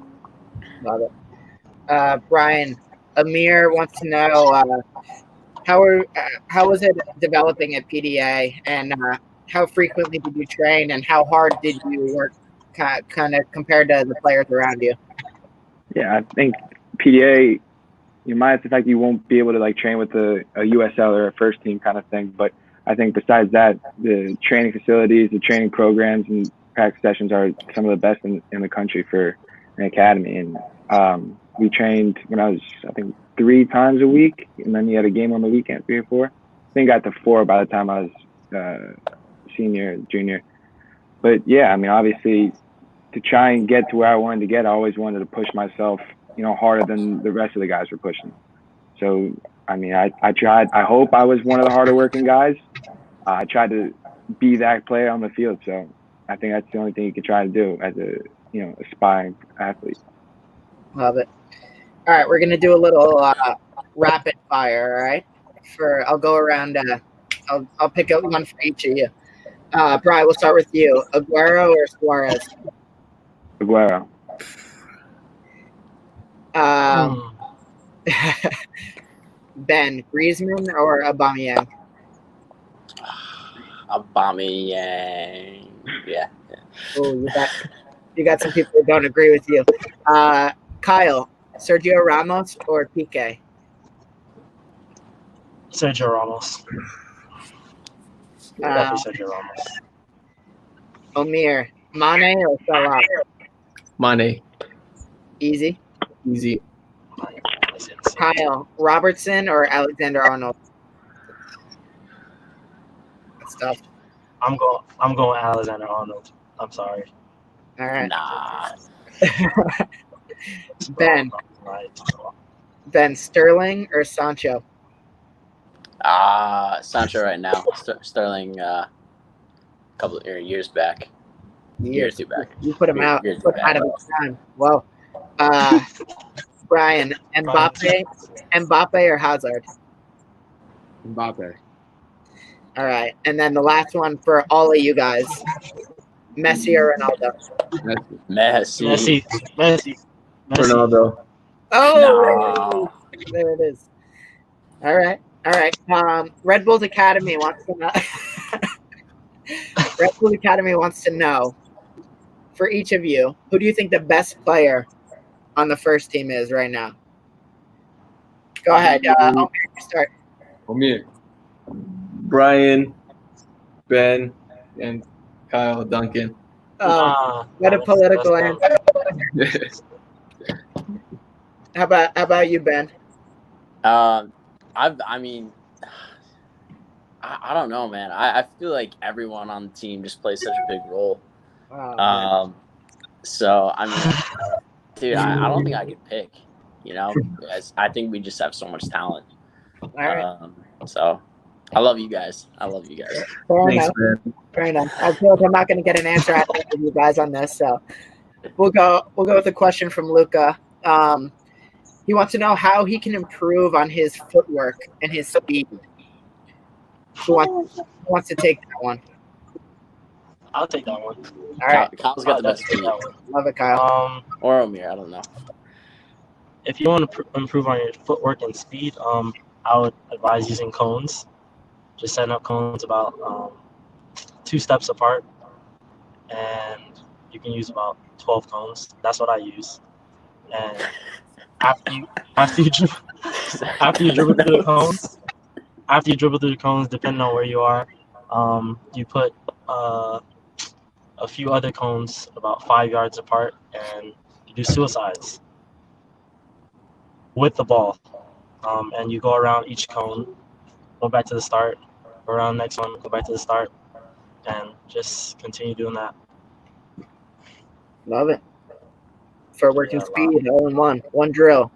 Love it. Brian, Omir wants to know how was it developing at PDA, and how frequently did you train, and how hard did you work, kind of compared to the players around you? Yeah, I think PDA, you might have the fact you won't be able to like train with a USL or a first team kind of thing, but I think besides that, the training facilities, the training programs, and practice sessions are some of the best in the country for an academy. And we trained when I was, I think, 3 times a week, and then you had a game on the weekend, 3 or 4. I think I got to 4 by the time I was senior, junior. But yeah, I mean, obviously, to try and get to where I wanted to get, I always wanted to push myself, harder than the rest of the guys were pushing. So, I mean, I tried. I hope I was one of the harder working guys. I tried to be that player on the field. So I think that's the only thing you can try to do as aspiring athlete. Love it. All right, we're gonna do a little rapid fire. All right, I'll go around. I'll pick up one for each of you. Brian, we'll start with you. Aguero or Suarez? Aguero. Ben, Griezmann or Aubameyang? Aubameyang. Yeah. Oh, you got some people who don't agree with you. Kyle, Sergio Ramos or Piqué? Sergio Ramos. Definitely Sergio Ramos. Omir, Mane or Salah? Mane. Easy. Easy. Kyle, Robertson or Alexander Arnold? That's tough. I'm going Alexander Arnold. I'm sorry. All right. Nah. Ben, Sterling or Sancho? Sancho right now. Sterling a couple of years back. Year or two back. You put him out. Put him out of his time. Well, Brian, Mbappe or Hazard? Mbappe. All right. And then the last one for all of you guys. Messi or Ronaldo? Messi. Ronaldo. Oh, there it is. All right. Red Bull's Academy wants to know. Red Bull Academy wants to know, for each of you, who do you think the best player on the first team is right now? Go ahead. Omir, start. Omir. Brian, Ben, and Kyle, Duncan. What a political answer. How about you, Ben? I don't know, man. I feel like everyone on the team just plays such a big role. Wow, so I mean, dude, I don't think I could pick. I think we just have so much talent. all right. So I love you guys. Fair enough. I feel like I'm not going to get an answer out of you guys on this, so we'll go with a question from Luca. He wants to know how he can improve on his footwork and his speed. Who wants to take that one? I'll take that one. All right. Kyle's got the best speed. Love it, Kyle. Or Omir, I don't know. If you want to improve on your footwork and speed, I would advise using cones. Just setting up cones about 2 steps apart, and you can use about 12 cones. That's what I use. And after you dribble through the cones, depending on where you are, you put a few other cones about 5 yards apart, and you do suicides with the ball. And you go around each cone, go back to the start, go around the next one, go back to the start, and just continue doing that. Love it. For working speed, all in one drill.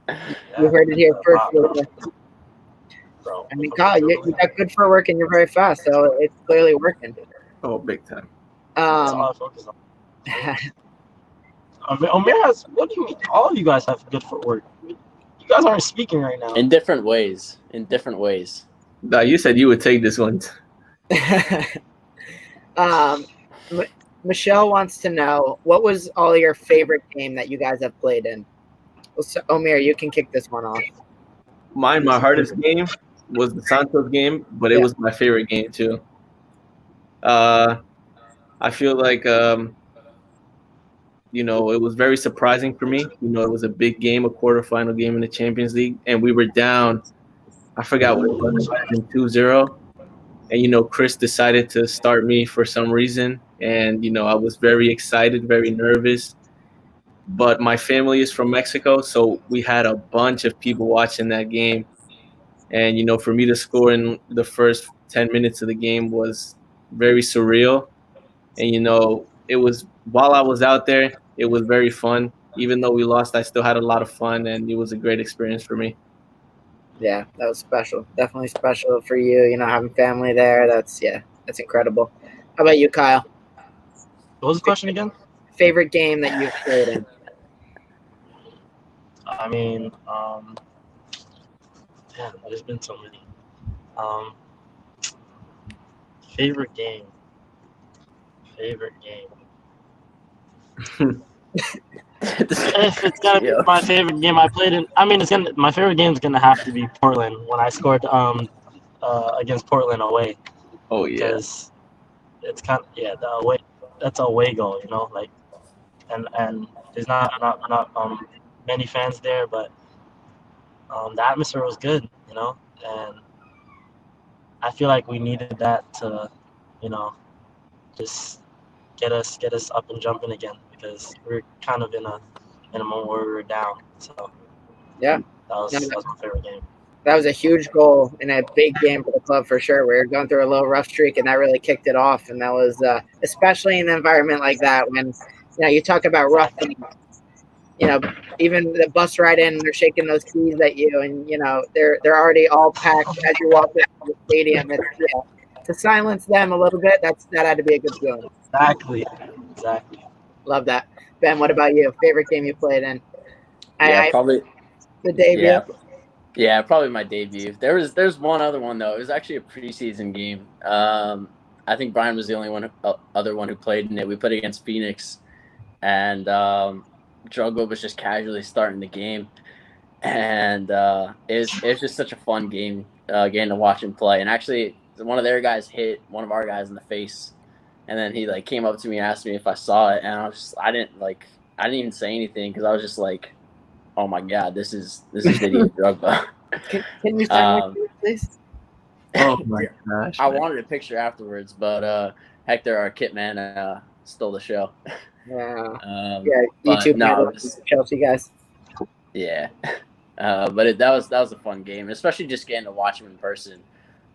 You heard it here first. Bro. I mean, Kyle, you got good for work and you're very fast, so it's clearly working. Oh, big time. That's all I focus on. Omir has, what do you mean? All of you guys have good footwork. You guys aren't speaking right now. In different ways. Nah, you said you would take this one. Michelle wants to know, what was all your favorite game that you guys have played in? Well, so, Omir, you can kick this one off. My hardest game was the Santos game, but it was my favorite game too. I feel like it was very surprising for me. It was a big game, a quarterfinal game in the Champions League, and we were down. I forgot what it was, 2-0. And Chris decided to start me for some reason, and I was very excited, very nervous. But my family is from Mexico, so we had a bunch of people watching that game. And for me to score in the first 10 minutes of the game was very surreal. And it was, while I was out there, it was very fun. Even though we lost, I still had a lot of fun, and it was a great experience for me. Yeah, that was special. Definitely special for you, having family there. That's incredible. How about you, Kyle? What was the question again? favorite game that you've played in? I mean, yeah, there's been so many. Favorite game. If it's gonna be my favorite game I played in, I mean, my favorite game is gonna have to be Portland when I scored against Portland away. Oh yeah. Because it's kind of the away. That's a away goal, like, and there's not many fans there, but the atmosphere was good, and I feel like we needed that to, just get us up and jumping again, because we're kind of in a moment where we were down. So Yeah, that was my favorite game. that was a huge goal and a big game for the club for sure. We were going through a little rough streak, and that really kicked it off. And that was especially in an environment like that when you talk about rough things. Even the bus ride in, they're shaking those keys at you, and they're already all packed as you walk into the stadium. To silence them a little bit, that had to be a good feeling. Exactly. Love that. Ben, what about you? Favorite game you played in? Probably the debut. Yeah, probably my debut. There's one other one though. It was actually a preseason game. I think Brian was the only other one who played in it. We played against Phoenix, and Drogo was just casually starting the game, and it was just such a fun game to watch him play. And actually, one of their guys hit one of our guys in the face, and then he came up to me and asked me if I saw it, and I didn't even say anything because I was just like, oh my god, this is Didier Drogba. Can you send me please? Oh my gosh! I wanted a picture afterwards, but Hector, our kit man, stole the show. Yeah. YouTube Chelsea guys. Yeah, but that was a fun game, especially just getting to watch him in person,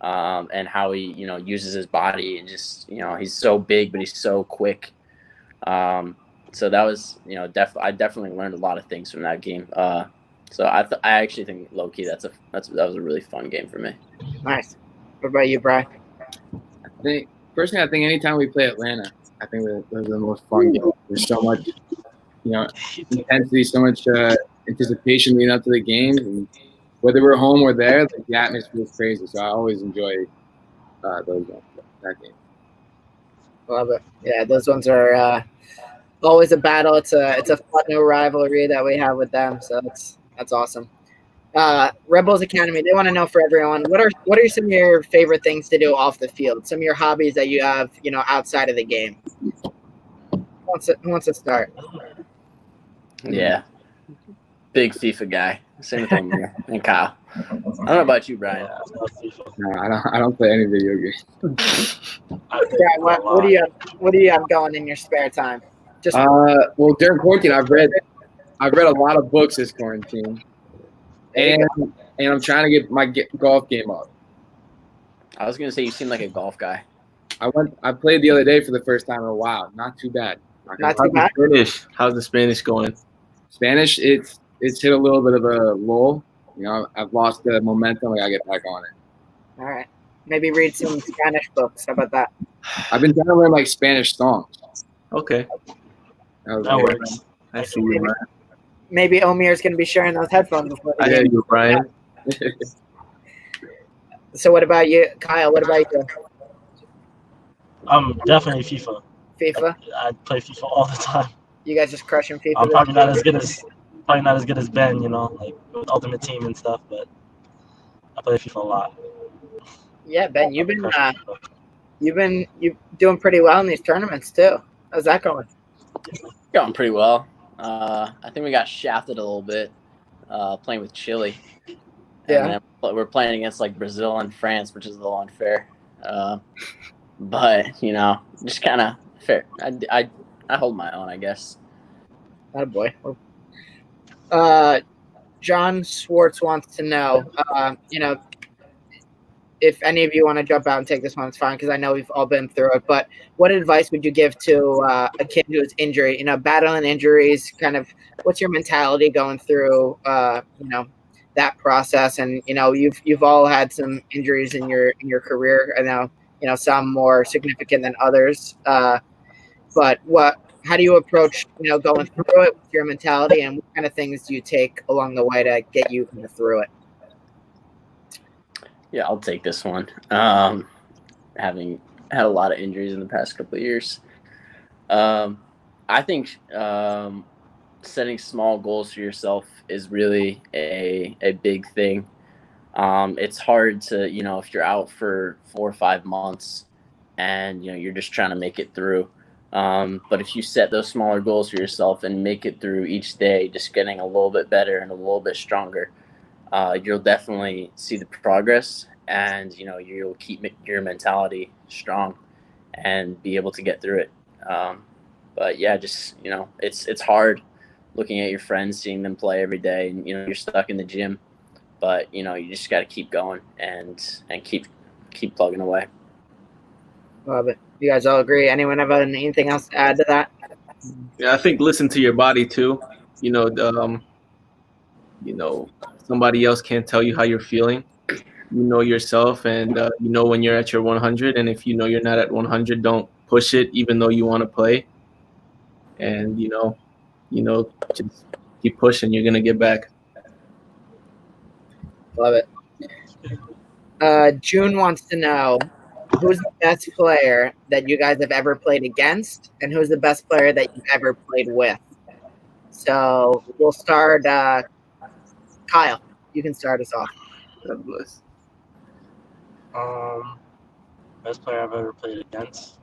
and how he uses his body, and just he's so big but he's so quick. So that was I definitely learned a lot of things from that game. So I actually think low key that was a really fun game for me. Nice. What about you, Brian? Personally, I think anytime we play Atlanta, I think those are the most fun games. There's so much, intensity, so much anticipation leading up to the games, and whether we're home or there, the atmosphere is crazy. So I always enjoy that game. Love it. Yeah, those ones are always a battle. It's a fun new rivalry that we have with them. So that's awesome. Red Bulls Academy, they want to know for everyone, what are some of your favorite things to do off the field? Some of your hobbies that you have, outside of the game. Who wants to start? Yeah. Big FIFA guy. Same with Omir and Kyle. I don't know about you, Brian. No, I don't play any video games. Brian, what do you have going in your spare time? Just well, during quarantine, I've read a lot of books this quarantine, and I'm trying to get my golf game up. I was gonna say you seem like a golf guy. I played the other day for the first time in a while. Not too bad. Not too bad. How's the Spanish going? Spanish, it's hit a little bit of a lull. I've lost the momentum. I gotta get back on it. All right. Maybe read some Spanish books. How about that? I've been trying to learn Spanish songs. Okay. That works. I see you, man. Maybe Omir's going to be sharing those headphones before the I hear game. you, Brian. So what about you, Kyle? What about you? Definitely FIFA. FIFA? I play FIFA all the time. You guys just crushing FIFA? I'm probably not as good as Ben, with Ultimate Team and stuff, but I play FIFA a lot. Yeah, Ben, you've doing pretty well in these tournaments too. How's that going? Going pretty well. I think we got shafted a little bit playing with Chile. Yeah. And we're playing against Brazil and France, which is a little unfair. But just kind of fair. I hold my own, I guess. Oh boy. John Swartz wants to know, if any of you want to jump out and take this one, it's fine because I know we've all been through it. But what advice would you give to a kid who is injured, battling injuries? Kind of, what's your mentality going through, that process? And you've all had some injuries in your career. I know, some more significant than others. But how do you approach, going through it with your mentality, and what kind of things do you take along the way to get you kind of through it? Yeah, I'll take this one. Having had a lot of injuries in the past couple of years, I think setting small goals for yourself is really a big thing. It's hard to, if you're out for 4 or 5 months and, you're just trying to make it through. But if you set those smaller goals for yourself and make it through each day, just getting a little bit better and a little bit stronger, you'll definitely see the progress, and, you'll keep your mentality strong and be able to get through it. But yeah, just, it's hard looking at your friends, seeing them play every day, and, you're stuck in the gym. But you just got to keep going and keep plugging away. Love it. You guys all agree? Anyone have anything else to add to that? Yeah, I think listen to your body too. Somebody else can't tell you how you're feeling. You know yourself, and when you're at your 100. And if you're not at 100, don't push it, even though you want to play. And just keep pushing. You're gonna get back. Love it. June wants to know, who's the best player that you guys have ever played against, and who's the best player that you've ever played with? So we'll start. Kyle, you can start us off. God bless. Best player I've ever played against.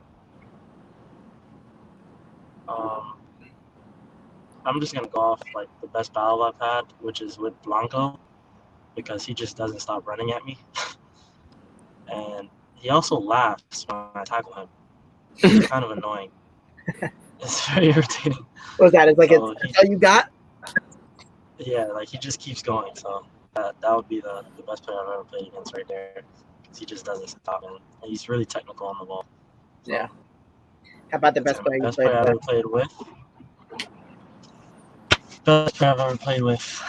I'm just gonna go off like the best battle I've had, which is with Blanco, because he just doesn't stop running at me, and he also laughs when I tackle him. It's kind of annoying. It's very irritating. What was that? It's like, so it's all you got? Yeah, like he just keeps going. So that would be the best player I've ever played against right there, because he just doesn't stop, and he's really technical on the ball. So, yeah. How about the best player you played with? I've ever played with? Best player I've ever played with.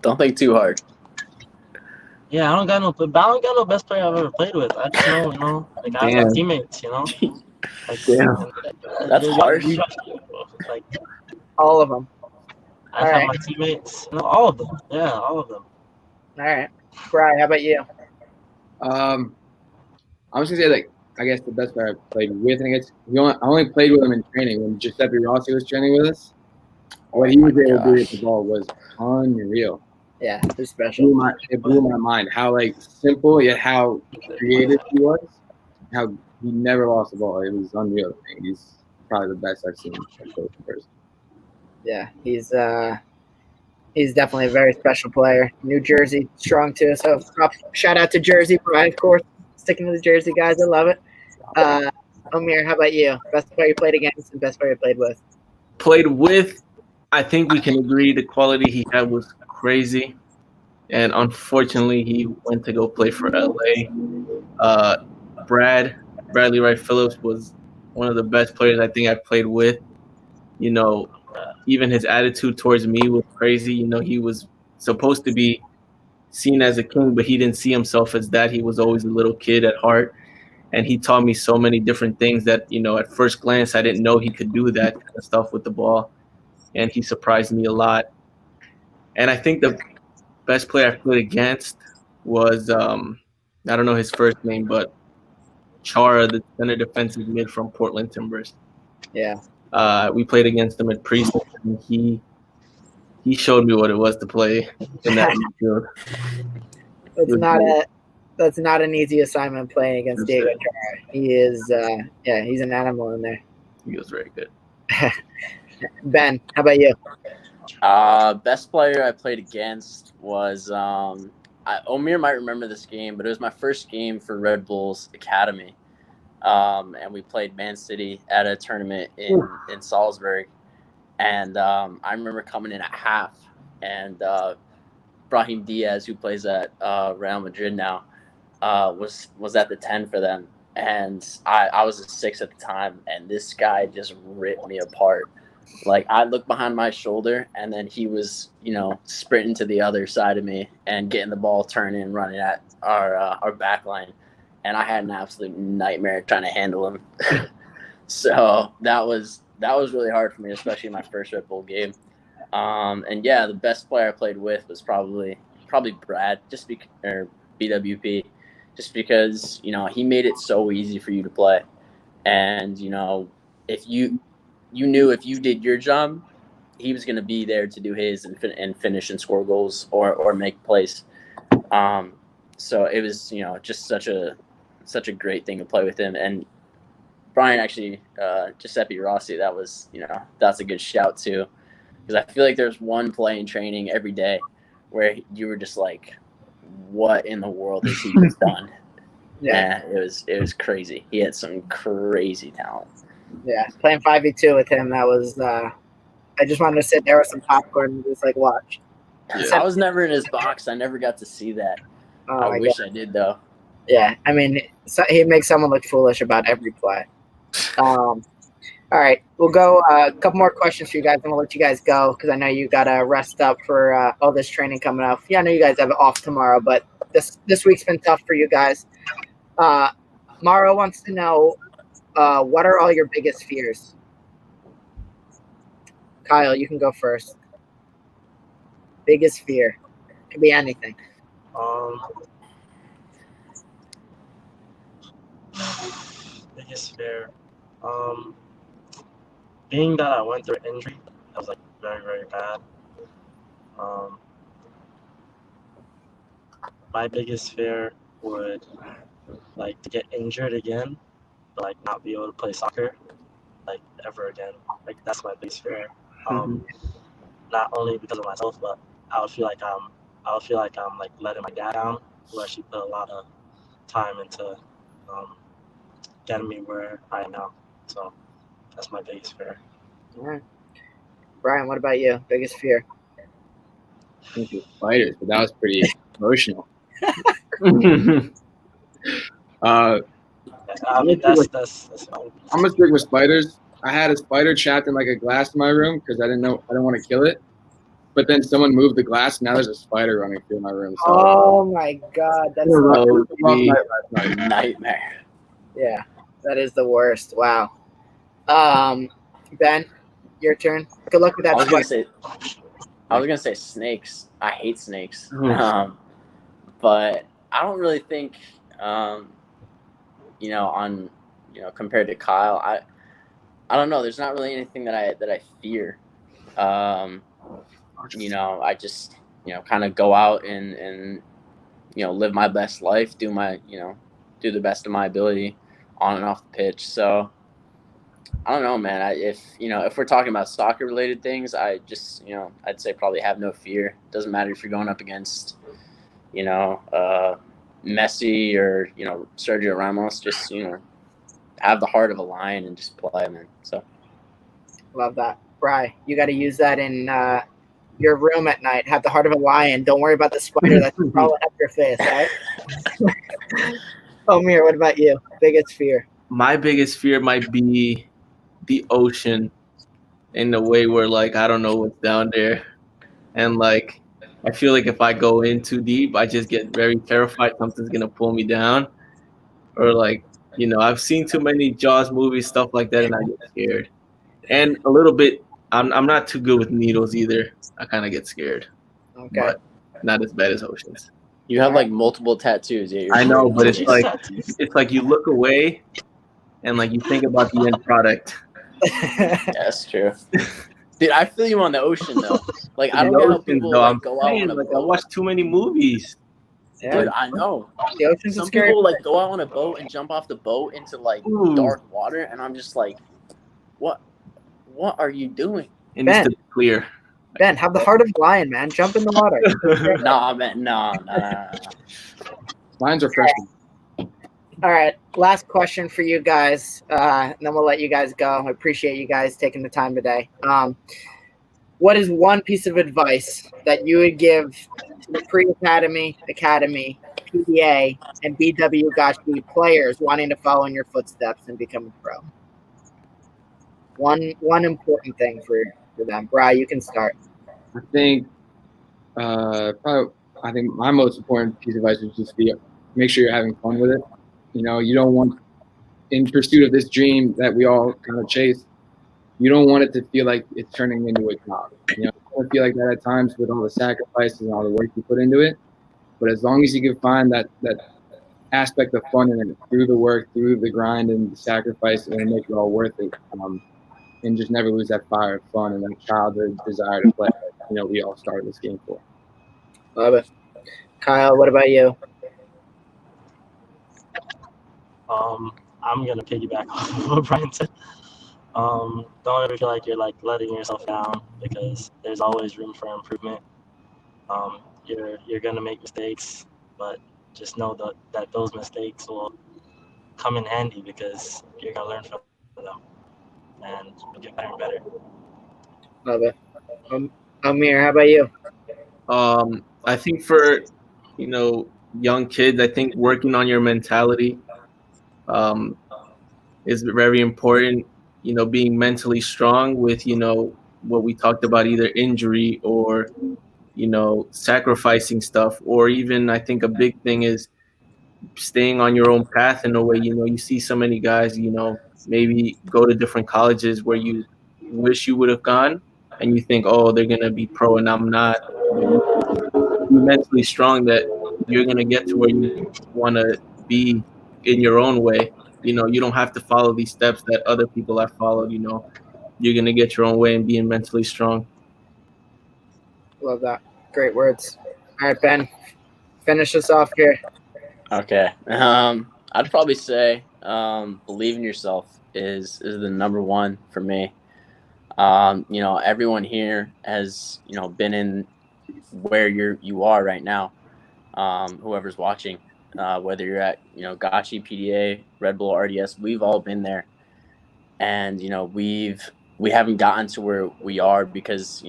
Don't think too hard. Yeah, I don't got no best player I've ever played with. I just know, like I have my teammates, Like, that's harsh. Like all of them. I have my teammates. All of them. Yeah, all of them. All right. Brian, how about you? I was gonna say, like, I guess the best player I played with, and I only played with him in training when Giuseppe Rossi was training with us. What he was able to do with the ball was unreal. Yeah, it was special. It blew my mind how simple yet how creative he was. How he never lost the ball. It was unreal. He's probably the best I've seen in person. Yeah, he's definitely a very special player. New Jersey, strong too. So shout out to Jersey, Brian, of course. Sticking to the Jersey guys, I love it. Omir, how about you? Best player you played against and best player you played with? Played with, I think we can agree the quality he had was crazy. And unfortunately, he went to go play for LA. Bradley Wright Phillips was one of the best players I think I played with. Even his attitude towards me was crazy. He was supposed to be seen as a king, but he didn't see himself as that. He was always a little kid at heart. And he taught me so many different things that, at first glance, I didn't know he could do that kind of stuff with the ball. And he surprised me a lot. And I think the best player I played against was, I don't know his first name, but Chara, the center defensive mid from Portland Timbers. Yeah. We played against him at preseason, and he showed me what it was to play in that midfield. That's not an easy assignment playing against Diego Chara. He is, he's an animal in there. He was very good. Ben, how about you? Best player I played against was Omir might remember this game, but it was my first game for Red Bull's Academy. And we played Man City at a tournament in Salzburg. And I remember coming in at half, and Brahim Diaz, who plays at Real Madrid now, was at the 10 for them. And I was a 6 at the time, and this guy just ripped me apart. Like, I looked behind my shoulder, and then he was, sprinting to the other side of me and getting the ball, turning and running at our back line. and I had an absolute nightmare trying to handle him. So that was really hard for me, especially in my first Red Bull game. And yeah, the best player I played with was probably Brad, or BWP, just because he made it so easy for you to play, and if you knew if you did your job, he was going to be there to do his and finish and score goals or make plays. So it was just such a great thing to play with him. And Brian, actually, Giuseppe Rossi, that's a good shout too, because I feel like there's one play in training every day where you were just like, what in the world has he just done? Yeah, it was crazy. He had some crazy talent. Yeah, playing 5v2 with him, that was I just wanted to sit there with some popcorn and just like watch. Yeah. I was never in his box. I never got to see that. I wish I did though. Yeah, I mean, he makes someone look foolish about every play. All right, we'll go a couple more questions for you guys, and we'll let you guys go because I know you got to rest up for all this training coming up. Yeah, I know you guys have it off tomorrow, but this week's been tough for you guys. Maro wants to know, what are all your biggest fears? Kyle, you can go first. Biggest fear. Could be anything. Biggest fear. Being that I went through an injury, that was like very, very bad. My biggest fear would like to get injured again, but like not be able to play soccer like ever again. Like that's my biggest fear. Not only because of myself, but I would feel like I'm like letting my dad down, who actually put a lot of time into getting me where I am now. So that's my biggest fear. All right. Brian, what about you? Biggest fear? I think it's spiders, but that was pretty emotional. I mean, that's I'm gonna stick with spiders. I had a spider trapped in like a glass in my room because I didn't want to kill it. But then someone moved the glass, and now there's a spider running through my room. So oh my god, that's a nightmare. Yeah, that is the worst. Wow. Ben, your turn. Good luck with that. I was gonna say snakes. I hate snakes. But I don't really think compared to Kyle, I don't know. There's not really anything that I fear. I just kind of go out and live my best life, do the best of my ability on and off the pitch. So I don't know, man. If we're talking about soccer related things, I just I'd say probably have no fear. Doesn't matter if you're going up against Messi or Sergio Ramos. Just have the heart of a lion and just play, man. So love that, Bri. You got to use that in your room at night. Have the heart of a lion. Don't worry about the spider that's crawling up your face, right? Omir, what about you? Biggest fear? My biggest fear might be the ocean, in the way where like I don't know what's down there, and like I feel like if I go in too deep, I just get very terrified something's gonna pull me down, or like I've seen too many Jaws movies, stuff like that, and I get scared. And a little bit, I'm not too good with needles either. I kind of get scared, but not as bad as oceans. You have like multiple tattoos. Yeah, I know, but it's like you look away, and like you think about the end product. Yeah, that's true. Dude, I feel you on the ocean though. Like I don't know how people go out on a boat. I watch too many movies. Yeah. Dude, I know. The ocean's Some scary. people like go out on a boat and jump off the boat into like dark water, and I'm just like, what are you doing? It needs to be clear. Ben, have the heart of a lion, man. Jump in the water. Nah, man, no. Lions are freshmen. All right, last question for you guys, and then we'll let you guys go. I appreciate you guys taking the time today. What is one piece of advice that you would give to the pre-academy, academy, PDA, and BW Gashi players wanting to follow in your footsteps and become a pro? One important thing for them. Bri, you can start. I think my most important piece of advice is just make sure you're having fun with it. You know, you don't want, in pursuit of this dream that we all kind of chase, you don't want it to feel like it's turning into a job. You know, I feel like that at times with all the sacrifices and all the work you put into it. But as long as you can find that aspect of fun in it through the work, through the grind and the sacrifice, and make it all worth it, and just never lose that fire of fun and that childhood desire to play. You know, we all started this game for. Love it. Kyle, what about you? I'm gonna piggyback off of what Brian said. Don't ever feel like you're like letting yourself down, because there's always room for improvement. You're gonna make mistakes, but just know that those mistakes will come in handy, because you're gonna learn from them and you'll get better and better. Love it. Omir, how about you? I think for young kids, I think working on your mentality is very important. Being mentally strong with what we talked about, either injury or sacrificing stuff, or even I think a big thing is staying on your own path in a way. You see so many guys maybe go to different colleges where you wish you would have gone, and you think, oh, they're gonna be pro and I'm not. But you be mentally strong that you're gonna get to where you want to be in your own way. You don't have to follow these steps that other people have followed. You're gonna get your own way and being mentally strong. Love that. Great words. All right, Ben, finish us off here. Okay. I'd probably say believe in yourself is the number one for me. Everyone here has been in where you are right now. Whoever's watching, whether you're at Gotchi, PDA, Red Bull, RDS, we've all been there, and we haven't gotten to where we are because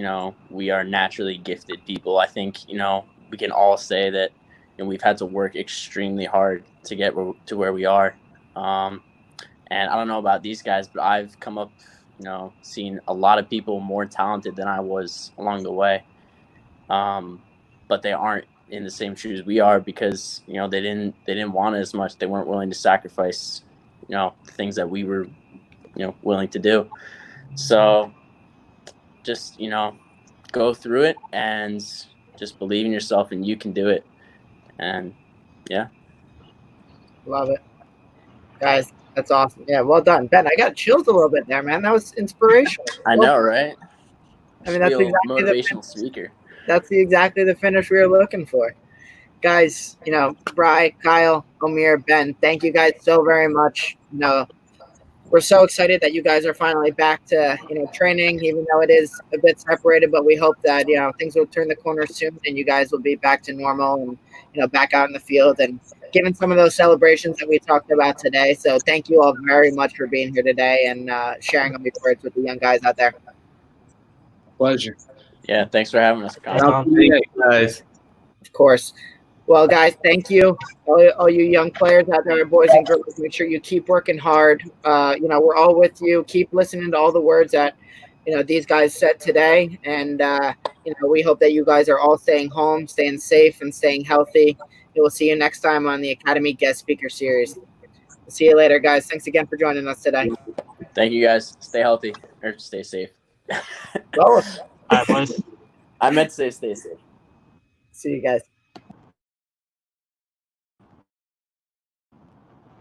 we are naturally gifted people. I think we can all say that we've had to work extremely hard to get to where we are. And I don't know about these guys, but I've come up, seen a lot of people more talented than I was along the way. But they aren't in the same shoes we are because they didn't want it as much. They weren't willing to sacrifice the things that we were willing to do. So just go through it and just believe in yourself, and you can do it. And yeah, love it, guys. That's awesome. Yeah, well done, Ben. I got chills a little bit there, man. That was inspirational. I know, right? I mean, that's exactly motivational speaker. That's exactly the finish we were looking for, guys. Bri, Kyle, Omir, Ben. Thank you guys so very much. We're so excited that you guys are finally back to training, even though it is a bit separated. But we hope that things will turn the corner soon, and you guys will be back to normal and back out in the field and given some of those celebrations that we talked about today. So thank you all very much for being here today and sharing all these words with the young guys out there. Pleasure. Yeah, thanks for having us. Thank you, guys. Of course. Well, guys, thank you. All you young players out there, boys and girls, make sure you keep working hard. We're all with you. Keep listening to all the words that, these guys said today. And, we hope that you guys are all staying home, staying safe, and staying healthy. We'll see you next time on the Academy Guest Speaker Series. We'll see you later, guys. Thanks again for joining us today. Thank you, guys. Stay healthy or stay safe. Both. All right, boys. I meant to say stay safe. See you guys.